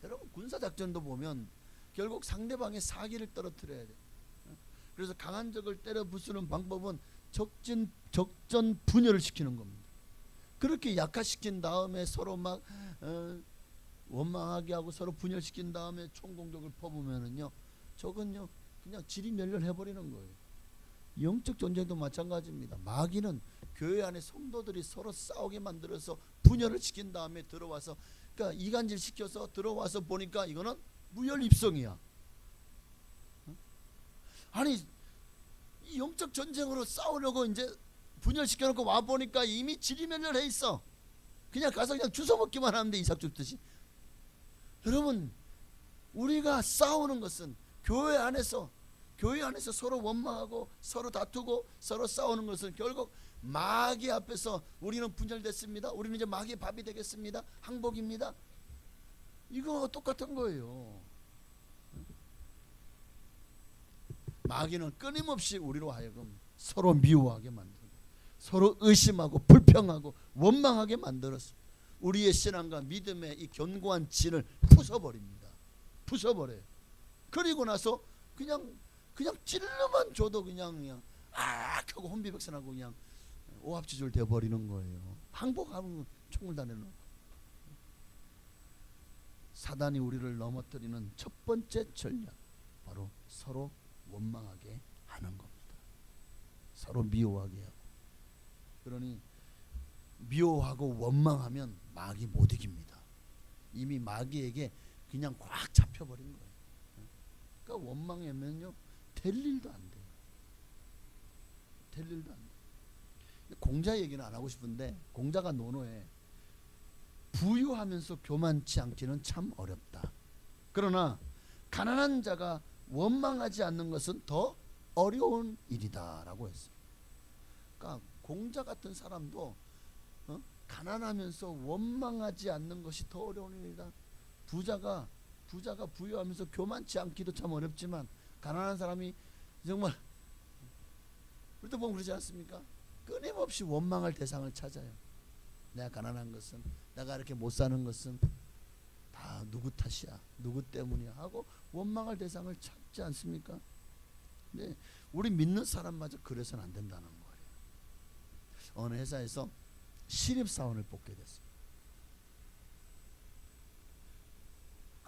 여러분 군사작전도 보면 결국 상대방의 사기를 떨어뜨려야 돼요. 그래서 강한 적을 때려 부수는 방법은 적전 분열을 시키는 겁니다. 그렇게 약화시킨 다음에 서로 막 원망하게 하고 서로 분열시킨 다음에 총공격을 퍼부면은요, 저건요 그냥 지리멸렬해버리는 거예요. 영적 전쟁도 마찬가지입니다. 마귀는 교회 안에 성도들이 서로 싸우게 만들어서 분열을 시킨 다음에 들어와서, 그러니까 이간질 시켜서 들어와서 보니까 이거는 무혈입성이야. 아니 이 영적 전쟁으로 싸우려고 이제 분열시켜놓고 와 보니까 이미 지리멸렬해 있어. 그냥 가서 그냥 주워 먹기만 하면 돼, 이삭 줍듯이. 여러분 우리가 싸우는 것은 교회 안에서 서로 원망하고 서로 다투고 서로 싸우는 것은 결국 마귀 앞에서 우리는 분열됐습니다. 우리는 이제 마귀의 밥이 되겠습니다. 항복입니다. 이거 똑같은 거예요. 마귀는 끊임없이 우리로 하여금 서로 미워하게 만들고 서로 의심하고 불평하고 원망하게 만들어서 우리의 신앙과 믿음의 이 견고한 진을 부숴버립니다. 부숴버려요. 그리고 나서 그냥 찔러만 줘도 그냥 하고 혼비백산하고 그냥 오합지졸 되어버리는 거예요. 항복하면 총을 다 내놓고. 사단이 우리를 넘어뜨리는 첫 번째 전략, 바로 서로 원망하게 하는 겁니다. 서로 미워하게 하고. 그러니 미워하고 원망하면 마귀 못 이깁니다. 이미 마귀에게 그냥 꽉 잡혀버린 거예요. 그러니까 원망하면요 될 일도 안 돼요. 될 일도 안 돼요. 공자 얘기는 안 하고 싶은데 공자가 논어에 부유하면서 교만치 않기는 참 어렵다. 그러나 가난한 자가 원망하지 않는 것은 더 어려운 일이다 라고 했어요. 그러니까 공자 같은 사람도 가난하면서 원망하지 않는 것이 더 어려운 일이다. 부자가 부유하면서 교만치 않기도 참 어렵지만 가난한 사람이 정말 우리도 보면 그러지 않습니까? 끊임없이 원망할 대상을 찾아요. 내가 가난한 것은, 내가 이렇게 못 사는 것은 다 누구 탓이야, 누구 때문이야 하고 원망할 대상을 찾지 않습니까? 근데 우리 믿는 사람마저 그래서는 안 된다는 거예요. 어느 회사에서 신입사원을 뽑게 됐어요.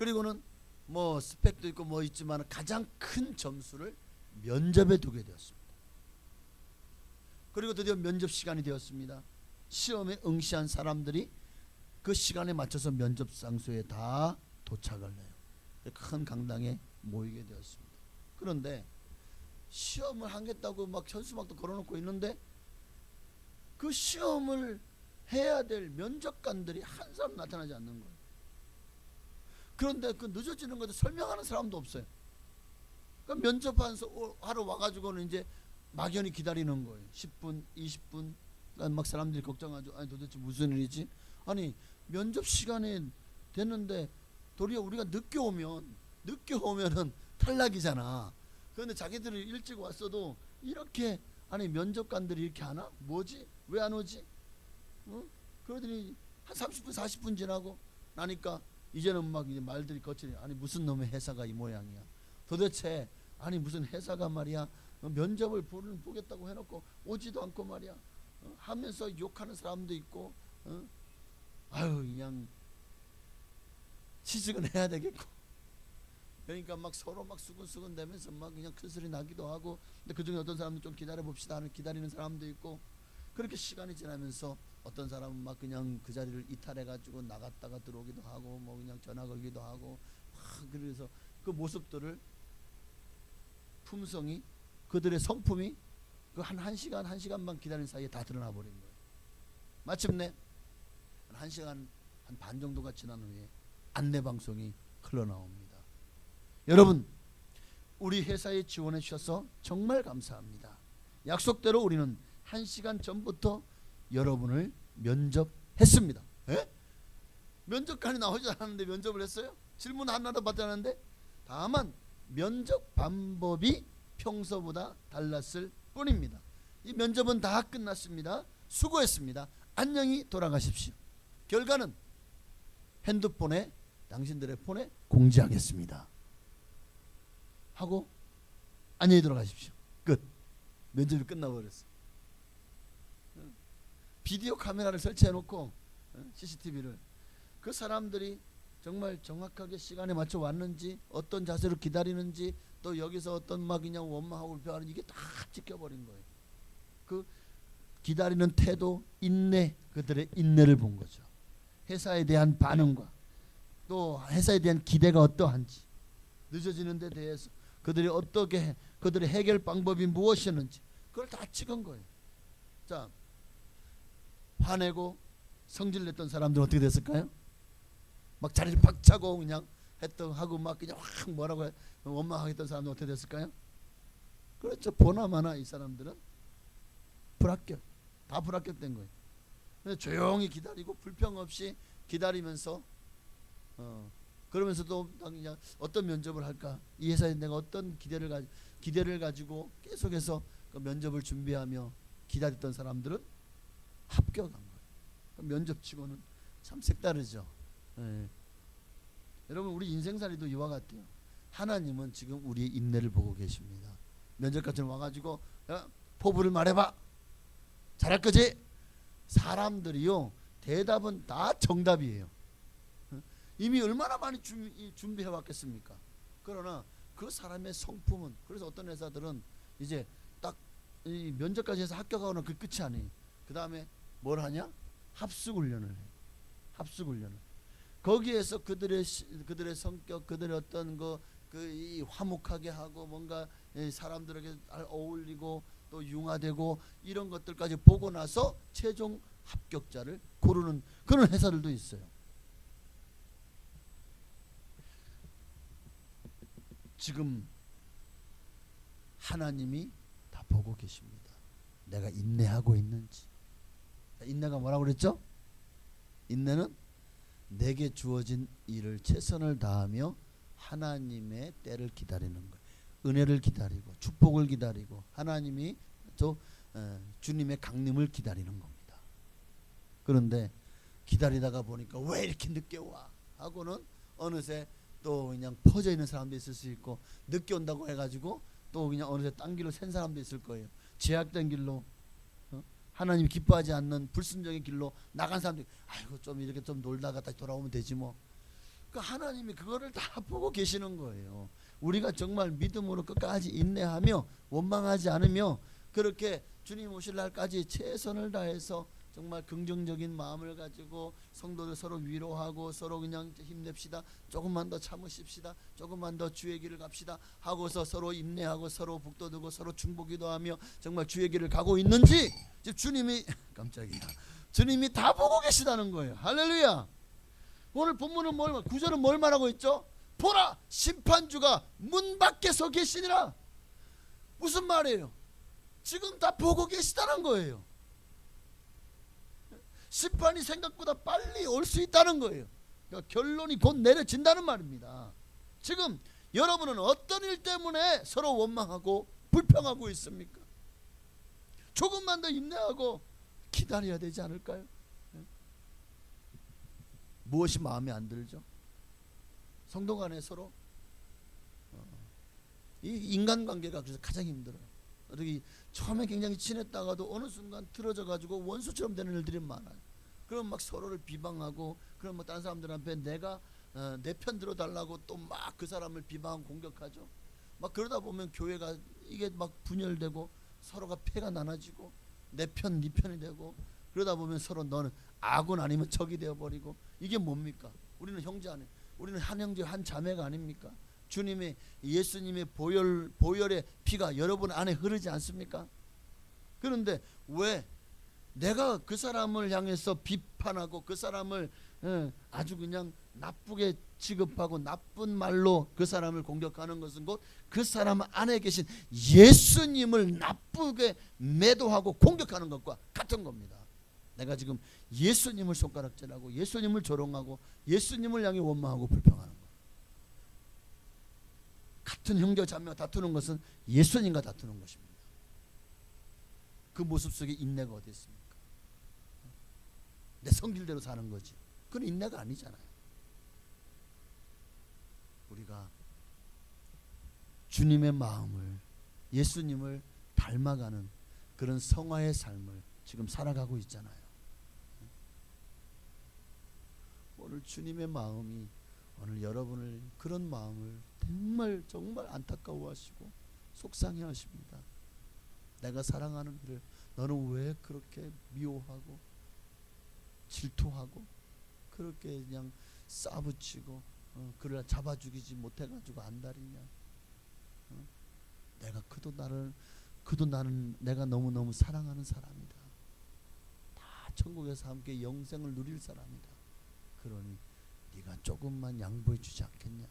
그리고는 뭐 스펙도 있고 뭐 있지만 가장 큰 점수를 면접에 두게 되었습니다. 그리고 드디어 면접 시간이 되었습니다. 시험에 응시한 사람들이 그 시간에 맞춰서 면접 장소에 다 도착을 해요. 큰 강당에 모이게 되었습니다. 그런데 시험을 하겠다고 막 현수막도 걸어놓고 있는데 그 시험을 해야 될 면접관들이 한 사람 나타나지 않는 거예요. 그런데 그 늦어지는 것도 설명하는 사람도 없어요. 그러니까 면접하러 와가지고는 이제 막연히 기다리는 거예요. 10분, 20분. 그러니까 막 사람들이 걱정하죠. 아니 도대체 무슨 일이지? 아니 면접 시간에 됐는데 도리어 우리가 늦게 오면은 탈락이잖아. 그런데 자기들이 일찍 왔어도 이렇게 아니 면접관들이 이렇게 하나? 뭐지? 왜 안 오지? 그러더니 한 30분 40분 지나고 나니까 이제는 막 이제 말들이 거칠이. 아니 무슨 놈의 회사가 이 모양이야. 도대체 아니 무슨 회사가 말이야 면접을 보겠다고 해놓고 오지도 않고 말이야 하면서 욕하는 사람도 있고 아유 그냥 취직은 해야 되겠고 그러니까 막 서로 막 수근수근 대면서 막 그냥 큰 소리 나기도 하고 근데 그중에 어떤 사람은 좀 기다려 봅시다 하는 기다리는 사람도 있고 그렇게 시간이 지나면서 어떤 사람은 막 그냥 그 자리를 이탈해 가지고 나갔다가 들어오기도 하고 뭐 그냥 전화 걸기도 하고 그래서 그 모습들을 품성이 그들의 성품이 그 한 시간만 기다리는 사이에 다 드러나 버린 거예요. 마침내 한 시간 한 반 정도가 지난 후에 안내 방송이 흘러나옵니다. 여러분 우리 회사에 지원해 주셔서 정말 감사합니다. 약속대로 우리는 1시간 전부터 여러분을 면접했습니다. 에? 면접관이 나오지 않았는데 면접을 했어요? 질문 하나도 받지 않았는데 다만 면접 방법이 평소보다 달랐을 뿐입니다. 이 면접은 다 끝났습니다. 수고했습니다. 안녕히 돌아가십시오. 결과는 핸드폰에 당신들의 폰에 공지하겠습니다. 하고 안녕히 돌아가십시오. 끝. 면접이 끝나버렸어. 비디오 카메라를 설치해놓고 CCTV를 그 사람들이 정말 정확하게 시간에 맞춰 왔는지 어떤 자세로 기다리는지 또 여기서 어떤 막 그냥 원망하고 불평하는 이게 다 찍혀버린 거예요. 그 기다리는 태도, 인내, 그들의 인내를 본 거죠. 회사에 대한 반응과 또 회사에 대한 기대가 어떠한지 늦어지는 데 대해서 그들이 어떻게 그들의 해결 방법이 무엇이었는지 그걸 다 찍은 거예요. 자, 화내고 성질냈던 사람들은 어떻게 됐을까요? 막 자리를 박차고 그냥 했던 하고 막 그냥 확 뭐라고 원망하겠던 사람들은 어떻게 됐을까요? 그렇죠. 보나마나 이 사람들은 불합격, 다 불합격된 거예요. 그래서 조용히 기다리고 불평 없이 기다리면서 그러면서도 그냥 어떤 면접을 할까? 이 회사에 내가 어떤 기대를 가지고 계속해서 그 면접을 준비하며 기다렸던 사람들은 합격한 거예요. 면접치고는 참 색다르죠. 예. 여러분 우리 인생살이도 이와 같아요. 하나님은 지금 우리의 인내를 보고 계십니다. 면접까지 와가지고 야, 포부를 말해봐. 잘할 거지? 사람들이요 대답은 다 정답이에요. 이미 얼마나 많이 준비해 왔겠습니까? 그러나 그 사람의 성품은 그래서 어떤 회사들은 이제 딱 이 면접까지 해서 합격하고는 그 끝이 아니에요. 그 다음에 뭘 하냐? 합숙훈련을 해요. 합숙훈련을. 거기에서 그들의 성격, 그들의 어떤 이 화목하게 하고 뭔가 사람들에게 잘 어울리고 또 융화되고 이런 것들까지 보고 나서 최종 합격자를 고르는 그런 회사들도 있어요. 지금 하나님이 다 보고 계십니다. 내가 인내하고 있는지. 인내가 뭐라고 그랬죠? 인내는 내게 주어진 일을 최선을 다하며 하나님의 때를 기다리는 거예요. 은혜를 기다리고 축복을 기다리고 하나님이 또 주님의 강림을 기다리는 겁니다. 그런데 기다리다가 보니까 왜 이렇게 늦게 와? 하고는 어느새 또 그냥 퍼져 있는 사람도 있을 수 있고 늦게 온다고 해가지고 또 그냥 어느새 딴 길로 샌 사람도 있을 거예요. 제약된 길로 하나님이 기뻐하지 않는 불순종의 길로 나간 사람들이 아이고 좀 이렇게 좀 놀다가 다시 돌아오면 되지 뭐. 그 하나님이 그거를 다 보고 계시는 거예요. 우리가 정말 믿음으로 끝까지 인내하며 원망하지 않으며 그렇게 주님 오실 날까지 최선을 다해서 정말 긍정적인 마음을 가지고 성도들 서로 위로하고 서로 그냥 힘냅시다. 조금만 더 참으십시다. 조금만 더 주의 길을 갑시다 하고서 서로 인내하고 서로 북돋우고 서로 중보기도 하며 정말 주의 길을 가고 있는지 지금 주님이 깜짝이야. 주님이 다 보고 계시다는 거예요. 할렐루야. 오늘 본문은 뭘 9절은 뭘 말하고 있죠? 보라 심판주가 문 밖에 서 계시니라. 무슨 말이에요? 지금 다 보고 계시다는 거예요. 심판이 생각보다 빨리 올 수 있다는 거예요. 그러니까 결론이 곧 내려진다는 말입니다. 지금 여러분은 어떤 일 때문에 서로 원망하고 불평하고 있습니까? 조금만 더 인내하고 기다려야 되지 않을까요? 무엇이 마음에 안 들죠? 성도 간에 서로 이 인간관계가 그래서 가장 힘들어요. 어떻게 처음에 굉장히 친했다가도 어느 순간 틀어져 가지고 원수처럼 되는 일들이 많아요. 그럼 막 서로를 비방하고 그럼 뭐 다른 사람들한테 내가 내 편 들어달라고 또 막 그 사람을 비방하고 공격하죠. 막 그러다 보면 교회가 이게 막 분열되고 서로가 패가 나눠지고 내 편 네 편이 되고 그러다 보면 서로 너는 아군 아니면 적이 되어버리고 이게 뭡니까? 우리는 형제 아니에요. 우리는 한 형제 한 자매가 아닙니까? 주님의 예수님의 보혈의 피가 여러분 안에 흐르지 않습니까? 그런데 왜 내가 그 사람을 향해서 비판하고 그 사람을 아주 그냥 나쁘게 취급하고 나쁜 말로 그 사람을 공격하는 것은 곧 그 사람 안에 계신 예수님을 나쁘게 매도하고 공격하는 것과 같은 겁니다. 내가 지금 예수님을 손가락질하고 예수님을 조롱하고 예수님을 향해 원망하고 불평하는 것. 같은 형제 자매가 다투는 것은 예수님과 다투는 것입니다. 그 모습 속에 인내가 어디 있습니까? 내 성질대로 사는 거지. 그건 인내가 아니잖아요. 우리가 주님의 마음을 예수님을 닮아가는 그런 성화의 삶을 지금 살아가고 있잖아요. 오늘 주님의 마음이 오늘 여러분을 그런 마음을 정말 안타까워하시고 속상해하십니다. 내가 사랑하는 이를 너는 왜 그렇게 미워하고 질투하고 그렇게 그냥 싸붙이고 그를 잡아 죽이지 못해가지고 안달이냐? 그도 나는 내가 너무너무 사랑하는 사람이다. 다 천국에서 함께 영생을 누릴 사람이다. 그러니 네가 조금만 양보해 주지 않겠냐?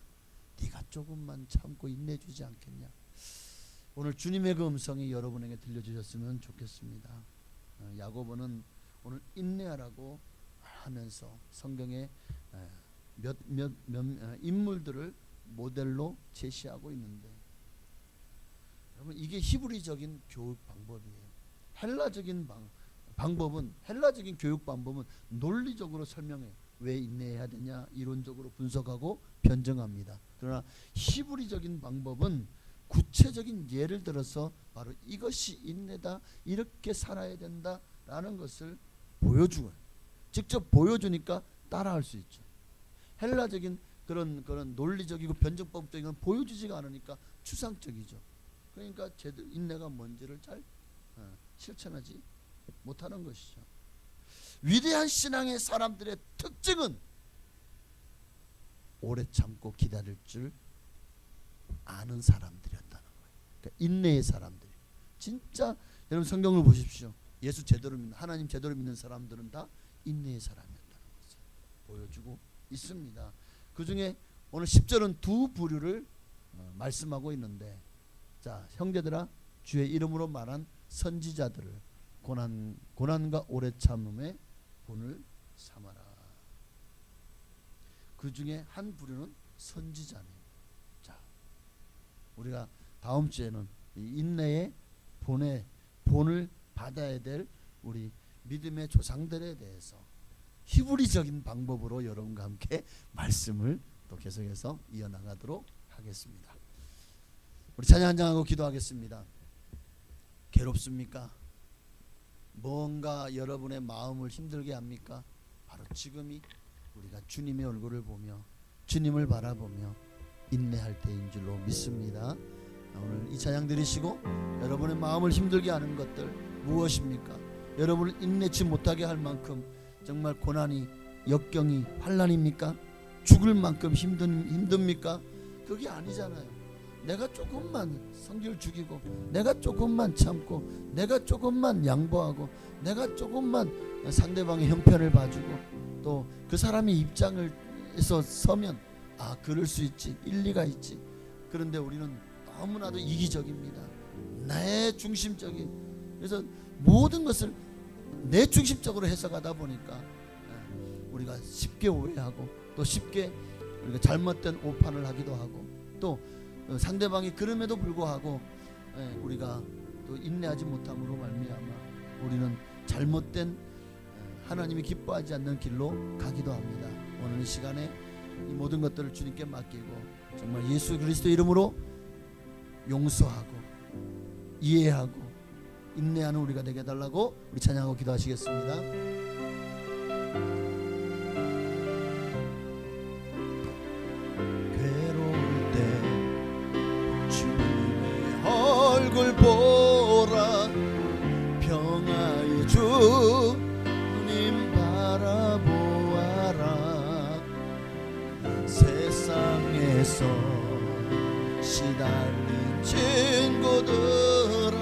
네가 조금만 참고 인내해 주지 않겠냐? 오늘 주님의 그 음성이 여러분에게 들려주셨으면 좋겠습니다. 야고보는 오늘 인내하라고 하면서 성경에 몇 인물들을 모델로 제시하고 있는데 여러분 이게 히브리적인 교육 방법이에요. 헬라적인 헬라적인 교육 방법은 논리적으로 설명해요. 왜 인내해야 되냐 이론적으로 분석하고 변증합니다. 그러나 히브리적인 방법은 구체적인 예를 들어서 바로 이것이 인내다, 이렇게 살아야 된다라는 것을 보여주어요. 직접 보여주니까 따라할 수 있죠. 헬라적인 그런 논리적이고 변증법적인 건 보여주지가 않으니까 추상적이죠. 그러니까 제대로 인내가 뭔지를 잘 실천하지 못하는 것이죠. 위대한 신앙의 사람들의 특징은 오래 참고 기다릴 줄 아는 사람들이었다는 거예요. 그러니까 인내의 사람들이. 진짜 여러분 성경을 보십시오. 예수 제대로 믿는 하나님 제대로 믿는 사람들은 다 인내의 사람이었다는 것을 보여주고 있습니다. 그 중에 오늘 10절은 두 부류를 말씀하고 있는데, 자 형제들아 주의 이름으로 말한 선지자들을 고난과 오래 참음의 본을 삼아라. 그 중에 한 부류는 선지자네요. 자, 우리가 다음 주에는 이 인내의 본을 받아야 될 우리 믿음의 조상들에 대해서 히브리적인 방법으로 여러분과 함께 말씀을 또 계속해서 이어나가도록 하겠습니다. 우리 찬양 한장하고 기도하겠습니다. 괴롭습니까? 뭔가 여러분의 마음을 힘들게 합니까? 바로 지금이 우리가 주님의 얼굴을 보며 주님을 바라보며 인내할 때인 줄로 믿습니다. 오늘 이 찬양 들으시고 여러분의 마음을 힘들게 하는 것들 무엇입니까? 여러분을 인내치 못하게 할 만큼 정말 고난이 역경이 환난입니까? 죽을 만큼 힘듭니까? 그게 아니잖아요. 내가 조금만 성질 죽이고, 내가 조금만 참고, 내가 조금만 양보하고, 내가 조금만 상대방의 형편을 봐주고, 또 그 사람의 입장에서 서면 아, 그럴 수 있지, 일리가 있지. 그런데 우리는 너무나도 이기적입니다. 내 중심적인, 그래서 모든 것을 내 중심적으로 해석하다 보니까 우리가 쉽게 오해하고, 또 쉽게 우리가 잘못된 오판을 하기도 하고, 또 상대방이 그럼에도 불구하고 우리가 또 인내하지 못함으로 말미암아 우리는 잘못된 하나님이 기뻐하지 않는 길로 가기도 합니다. 오늘 이 시간에 이 모든 것들을 주님께 맡기고 정말 예수 그리스도 이름으로 용서하고 이해하고 인내하는 우리가 되게 해달라고 우리 찬양하고 기도하시겠습니다. 괴로울 때 주님의 얼굴 보라, 평화의 주님 바라보아라. 세상에서 시달린 친구들아,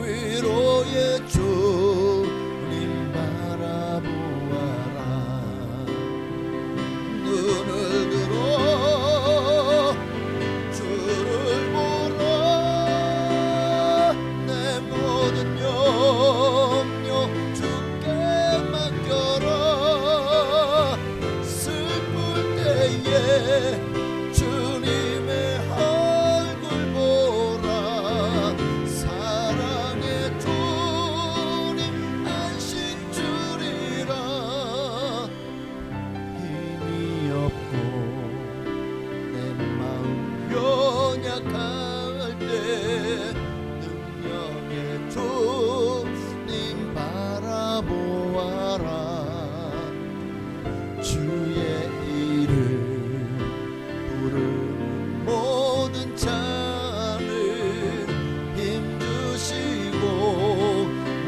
위로의 주님 바라보아라. 눈을 들어 주를 보라. 내 모든 염려 주께 맡겨라. 슬플 때에 주님의 얼굴 보라. 사랑의 주님 안식 주리라. 힘이 없고 내 마음 연약할 때 능력의 주님 바라보아라. 주의 이름 부르는 모든 자는 힘주시고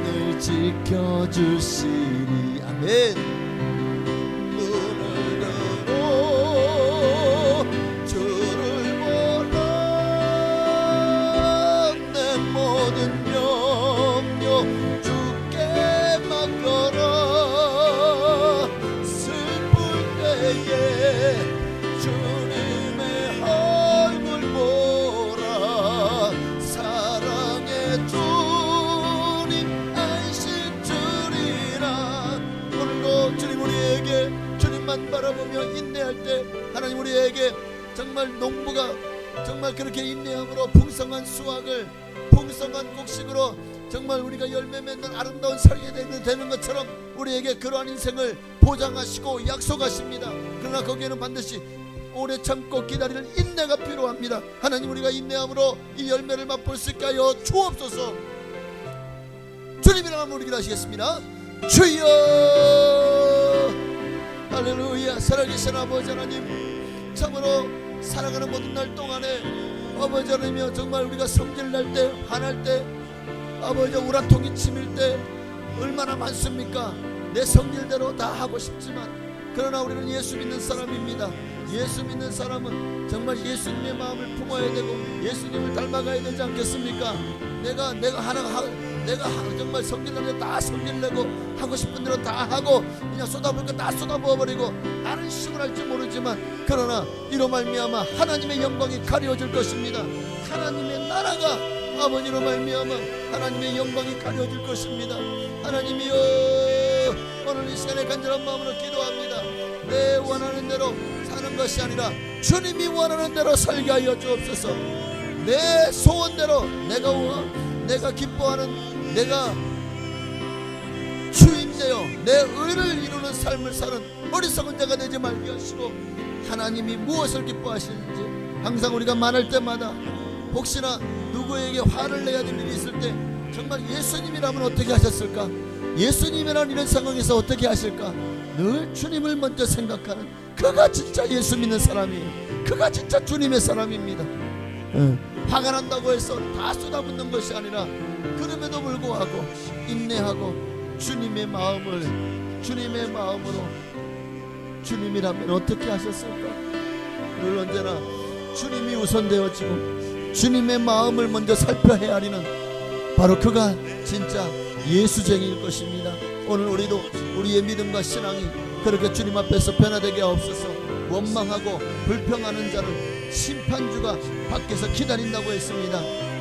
늘 지켜주시니. 아멘. 눈을 들어 주를 보라. 내 모든 염려 주께 맡겨라. 슬플 때에 주님의 얼굴 보라. 사랑의 주님 안식 주리라. 오늘도 주님 우리에게 주님만 바라보며 인내할 때 하나님 우리에게 정말 농부가 정말 그렇게 인내함으로 풍성한 수확을, 풍성한 곡식으로 정말 우리가 열매 맺는 아름다운 살게 되는 것처럼 우리에게 그러한 인생을 보장하시고 약속하십니다. 그러나 거기에는 반드시 오래 참고 기다리는 인내가 필요합니다. 하나님 우리가 인내함으로 이 열매를 맛볼 수 있게 하여 주옵소서. 주님의 이름으로 기도하시겠습니다. 주여 할렐루야. 살아계신 아버지 하나님, 참으로 살아가는 모든 날 동안에 아버지 하나님이여 정말 우리가 성질날 때, 화날 때, 아버지 우라통이 치밀 때 얼마나 많습니까? 내 성질대로 다 하고 싶지만, 그러나 우리는 예수 믿는 사람입니다. 예수 믿는 사람은 정말 예수님의 마음을 품어야 되고 예수님을 닮아가야 되지 않겠습니까? 내가 정말 성질날 때 다 성질내고 하고 싶은 대로 다 하고 그냥 쏟아부을 거 다 쏟아부어버리고 나는 시원할지 모르지만, 그러나 이로 말미암아 하나님의 영광이 가려질 것입니다. 하나님의 나라가 아버지로 말미암아 하나님의 영광이 가려질 것입니다. 하나님이여, 오늘 이 시간에 간절한 마음으로 기도합니다. 내 원하는 대로 사는 것이 아니라 주님이 원하는 대로 살게 하여 주옵소서. 내 소원대로 내가 기뻐하는, 내가 주인되어 내 의를 이루는 삶을 사는 어리석은 자가 되지 말게 하시고, 하나님이 무엇을 기뻐하시는지 항상 우리가 말할 때마다 혹시나 누구에게 화를 내야 될 일이 있을 때 정말 예수님이라면 어떻게 하셨을까? 예수님이라는 이런 상황에서 어떻게 하실까? 늘 주님을 먼저 생각하는, 그가 진짜 예수 믿는 사람이에요. 그가 진짜 주님의 사람입니다. 화가 난다고 해서 다 쏟아붓는 것이 아니라 그럼에도 불구하고 인내하고 주님의 마음으로, 주님이라면 어떻게 하셨을까? 늘 언제나 주님이 우선되어지고 주님의 마음을 먼저 살펴 헤아리는, 바로 그가 진짜 예수쟁이일 것입니다. 오늘 우리도 우리의 믿음과 신앙이 그렇게 주님 앞에서 변화되게 하옵소서. 원망하고 불평하는 자를 심판주가 밖에서 기다린다고 했습니다.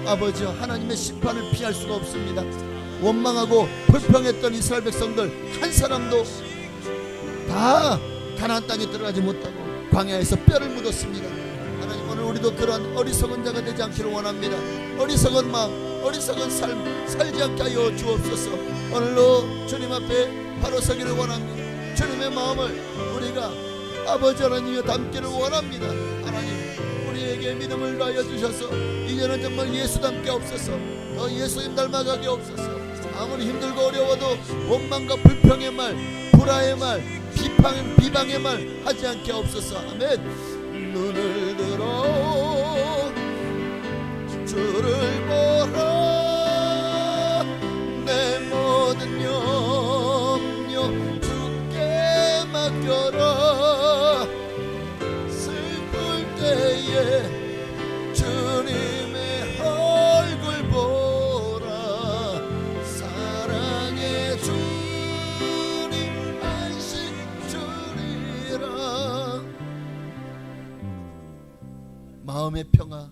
아버지여, 하나님의 심판을 피할 수가 없습니다. 원망하고 불평했던 이스라엘 백성들 한 사람도 다 가나안 땅에 들어가지 못하고 광야에서 뼈를 묻었습니다. 하나님, 오늘 우리도 그러한 어리석은 자가 되지 않기를 원합니다. 어리석은 마음, 어리석은 삶 살지 않게 하여 주옵소서. 오늘로 주님 앞에 바로 서기를 원합니다. 주님의 마음을 우리가 아버지 하나님과 담기를 원합니다. 하나님, 우리에게 믿음을 다하여 주셔서 이제는 정말 예수 닮게 없어서 더 예수님 닮아가게 없어서. 아무리 힘들고 어려워도 원망과 불평의 말, 불화의 말, 비방의 말 하지 않게 없어서. 아멘. 눈을 들어 주를 보라, 내 모든 염려 주께 맡겨라. 슬플 때에 주님의 얼굴 보라. 사랑의 주님 안식 주리라. 마음의 평화,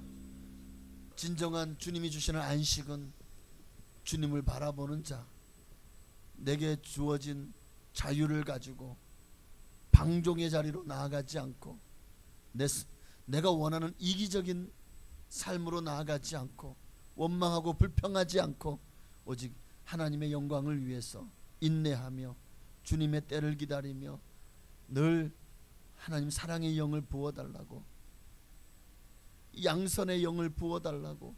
진정한 주님이 주시는 안식은 주님을 바라보는 자, 내게 주어진 자유를 가지고 방종의 자리로 나아가지 않고 내가 원하는 이기적인 삶으로 나아가지 않고 원망하고 불평하지 않고 오직 하나님의 영광을 위해서 인내하며 주님의 때를 기다리며 늘 하나님 사랑의 영을 부어달라고, 양선의 영을 부어달라고,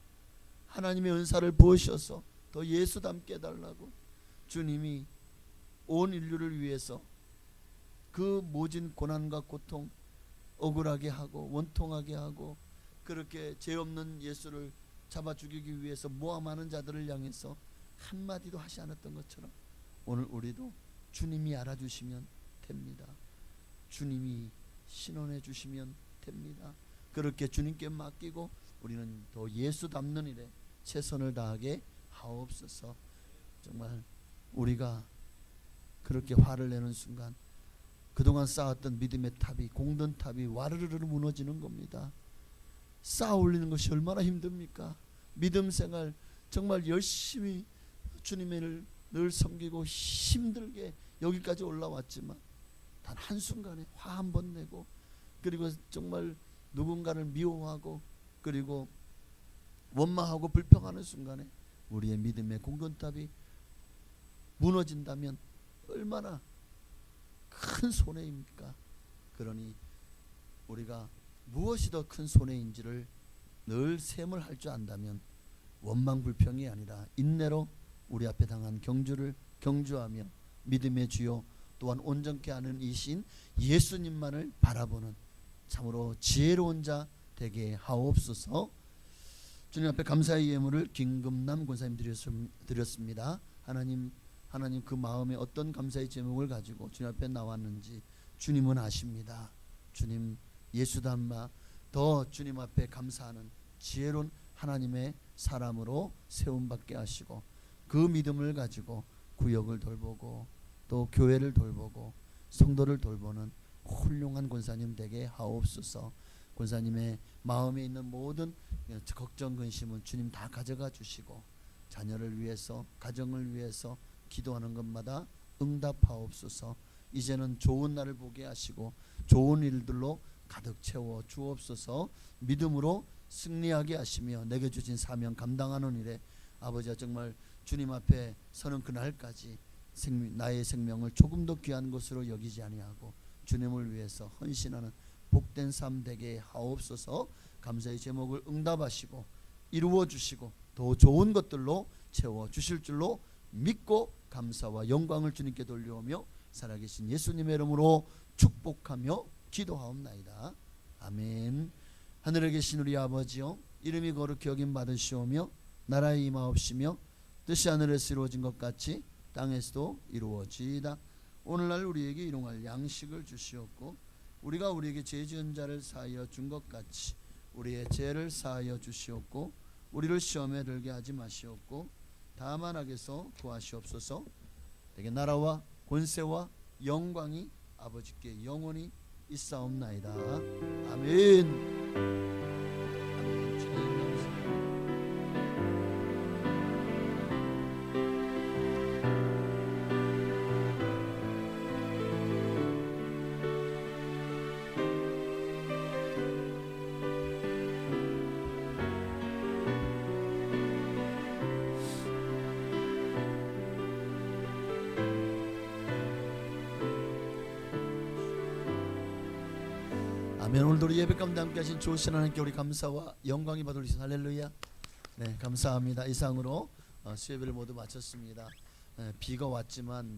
하나님의 은사를 부으셔서 더 예수 닮게 해달라고 주님이 온 인류를 위해서 그 모진 고난과 고통, 억울하게 하고 원통하게 하고 그렇게 죄 없는 예수를 잡아 죽이기 위해서 모함하는 자들을 향해서 한마디도 하지 않았던 것처럼 오늘 우리도 주님이 알아주시면 됩니다. 주님이 신원해 주시면 됩니다. 그렇게 주님께 맡기고 우리는 더 예수 닮는 일에 최선을 다하게 하옵소서. 정말 우리가 그렇게 화를 내는 순간 그동안 쌓았던 믿음의 탑이, 공든 탑이 와르르르 무너지는 겁니다. 쌓아 올리는 것이 얼마나 힘듭니까? 믿음 생활 정말 열심히 주님을 늘 섬기고 힘들게 여기까지 올라왔지만 단 한순간에 화 한 번 내고 그리고 정말 누군가를 미워하고 그리고 원망하고 불평하는 순간에 우리의 믿음의 공든탑이 무너진다면 얼마나 큰 손해입니까? 그러니 우리가 무엇이 더 큰 손해인지를 늘 셈을 할 줄 안다면 원망 불평이 아니라 인내로 우리 앞에 당한 경주를 경주하며 믿음의 주요 또한 온전케 하는 이신 예수님만을 바라보는 참으로 지혜로운 자 되게 하옵소서. 주님 앞에 감사의 예물을 김금남 권사님 드렸습니다. 하나님 그 마음에 어떤 감사의 제목을 가지고 주님 앞에 나왔는지 주님은 아십니다. 주님 예수 닮아 더 주님 앞에 감사하는 지혜로운 하나님의 사람으로 세움받게 하시고 그 믿음을 가지고 구역을 돌보고 또 교회를 돌보고 성도를 돌보는 훌륭한 권사님 되게 하옵소서. 권사님의 마음에 있는 모든 걱정 근심은 주님 다 가져가 주시고 자녀를 위해서 가정을 위해서 기도하는 것마다 응답하옵소서. 이제는 좋은 날을 보게 하시고 좋은 일들로 가득 채워 주옵소서. 믿음으로 승리하게 하시며 내게 주신 사명 감당하는 일에 아버지가 정말 주님 앞에 서는 그날까지 나의 생명을 조금 더 귀한 것으로 여기지 아니하고 주님을 위해서 헌신하는 복된 삶 되게 하옵소서. 감사의 제목을 응답하시고 이루어 주시고 더 좋은 것들로 채워 주실 줄로 믿고 감사와 영광을 주님께 돌려오며 살아계신 예수님의 이름으로 축복하며 기도하옵나이다. 아멘. 하늘에 계신 우리 아버지여, 이름이 거룩히 여김 받으시오며 나라에 임하옵시며 뜻이 하늘에서 이루어진 것 같이 땅에서도 이루어지이다. 오늘날 우리에게 일용할 양식을 주시옵고 우리가 우리에게 죄 지은 자를 사하여 준 것 같이 우리의 죄를 사하여 주시옵고 우리를 시험에 들게 하지 마시옵고 다만 악에서 구하시옵소서. 내게 나라와 권세와 영광이 아버지께 영원히 있사옵나이다. 아멘. 아멘. 주님 감사합니다. 아멘. 오늘도 우리 예배 가운데 함께 하신 좋으신 하나님께 우리 감사와 영광이 받으시는 할렐루야. 네, 감사합니다. 이상으로 수예배를 모두 마쳤습니다. 비가 왔지만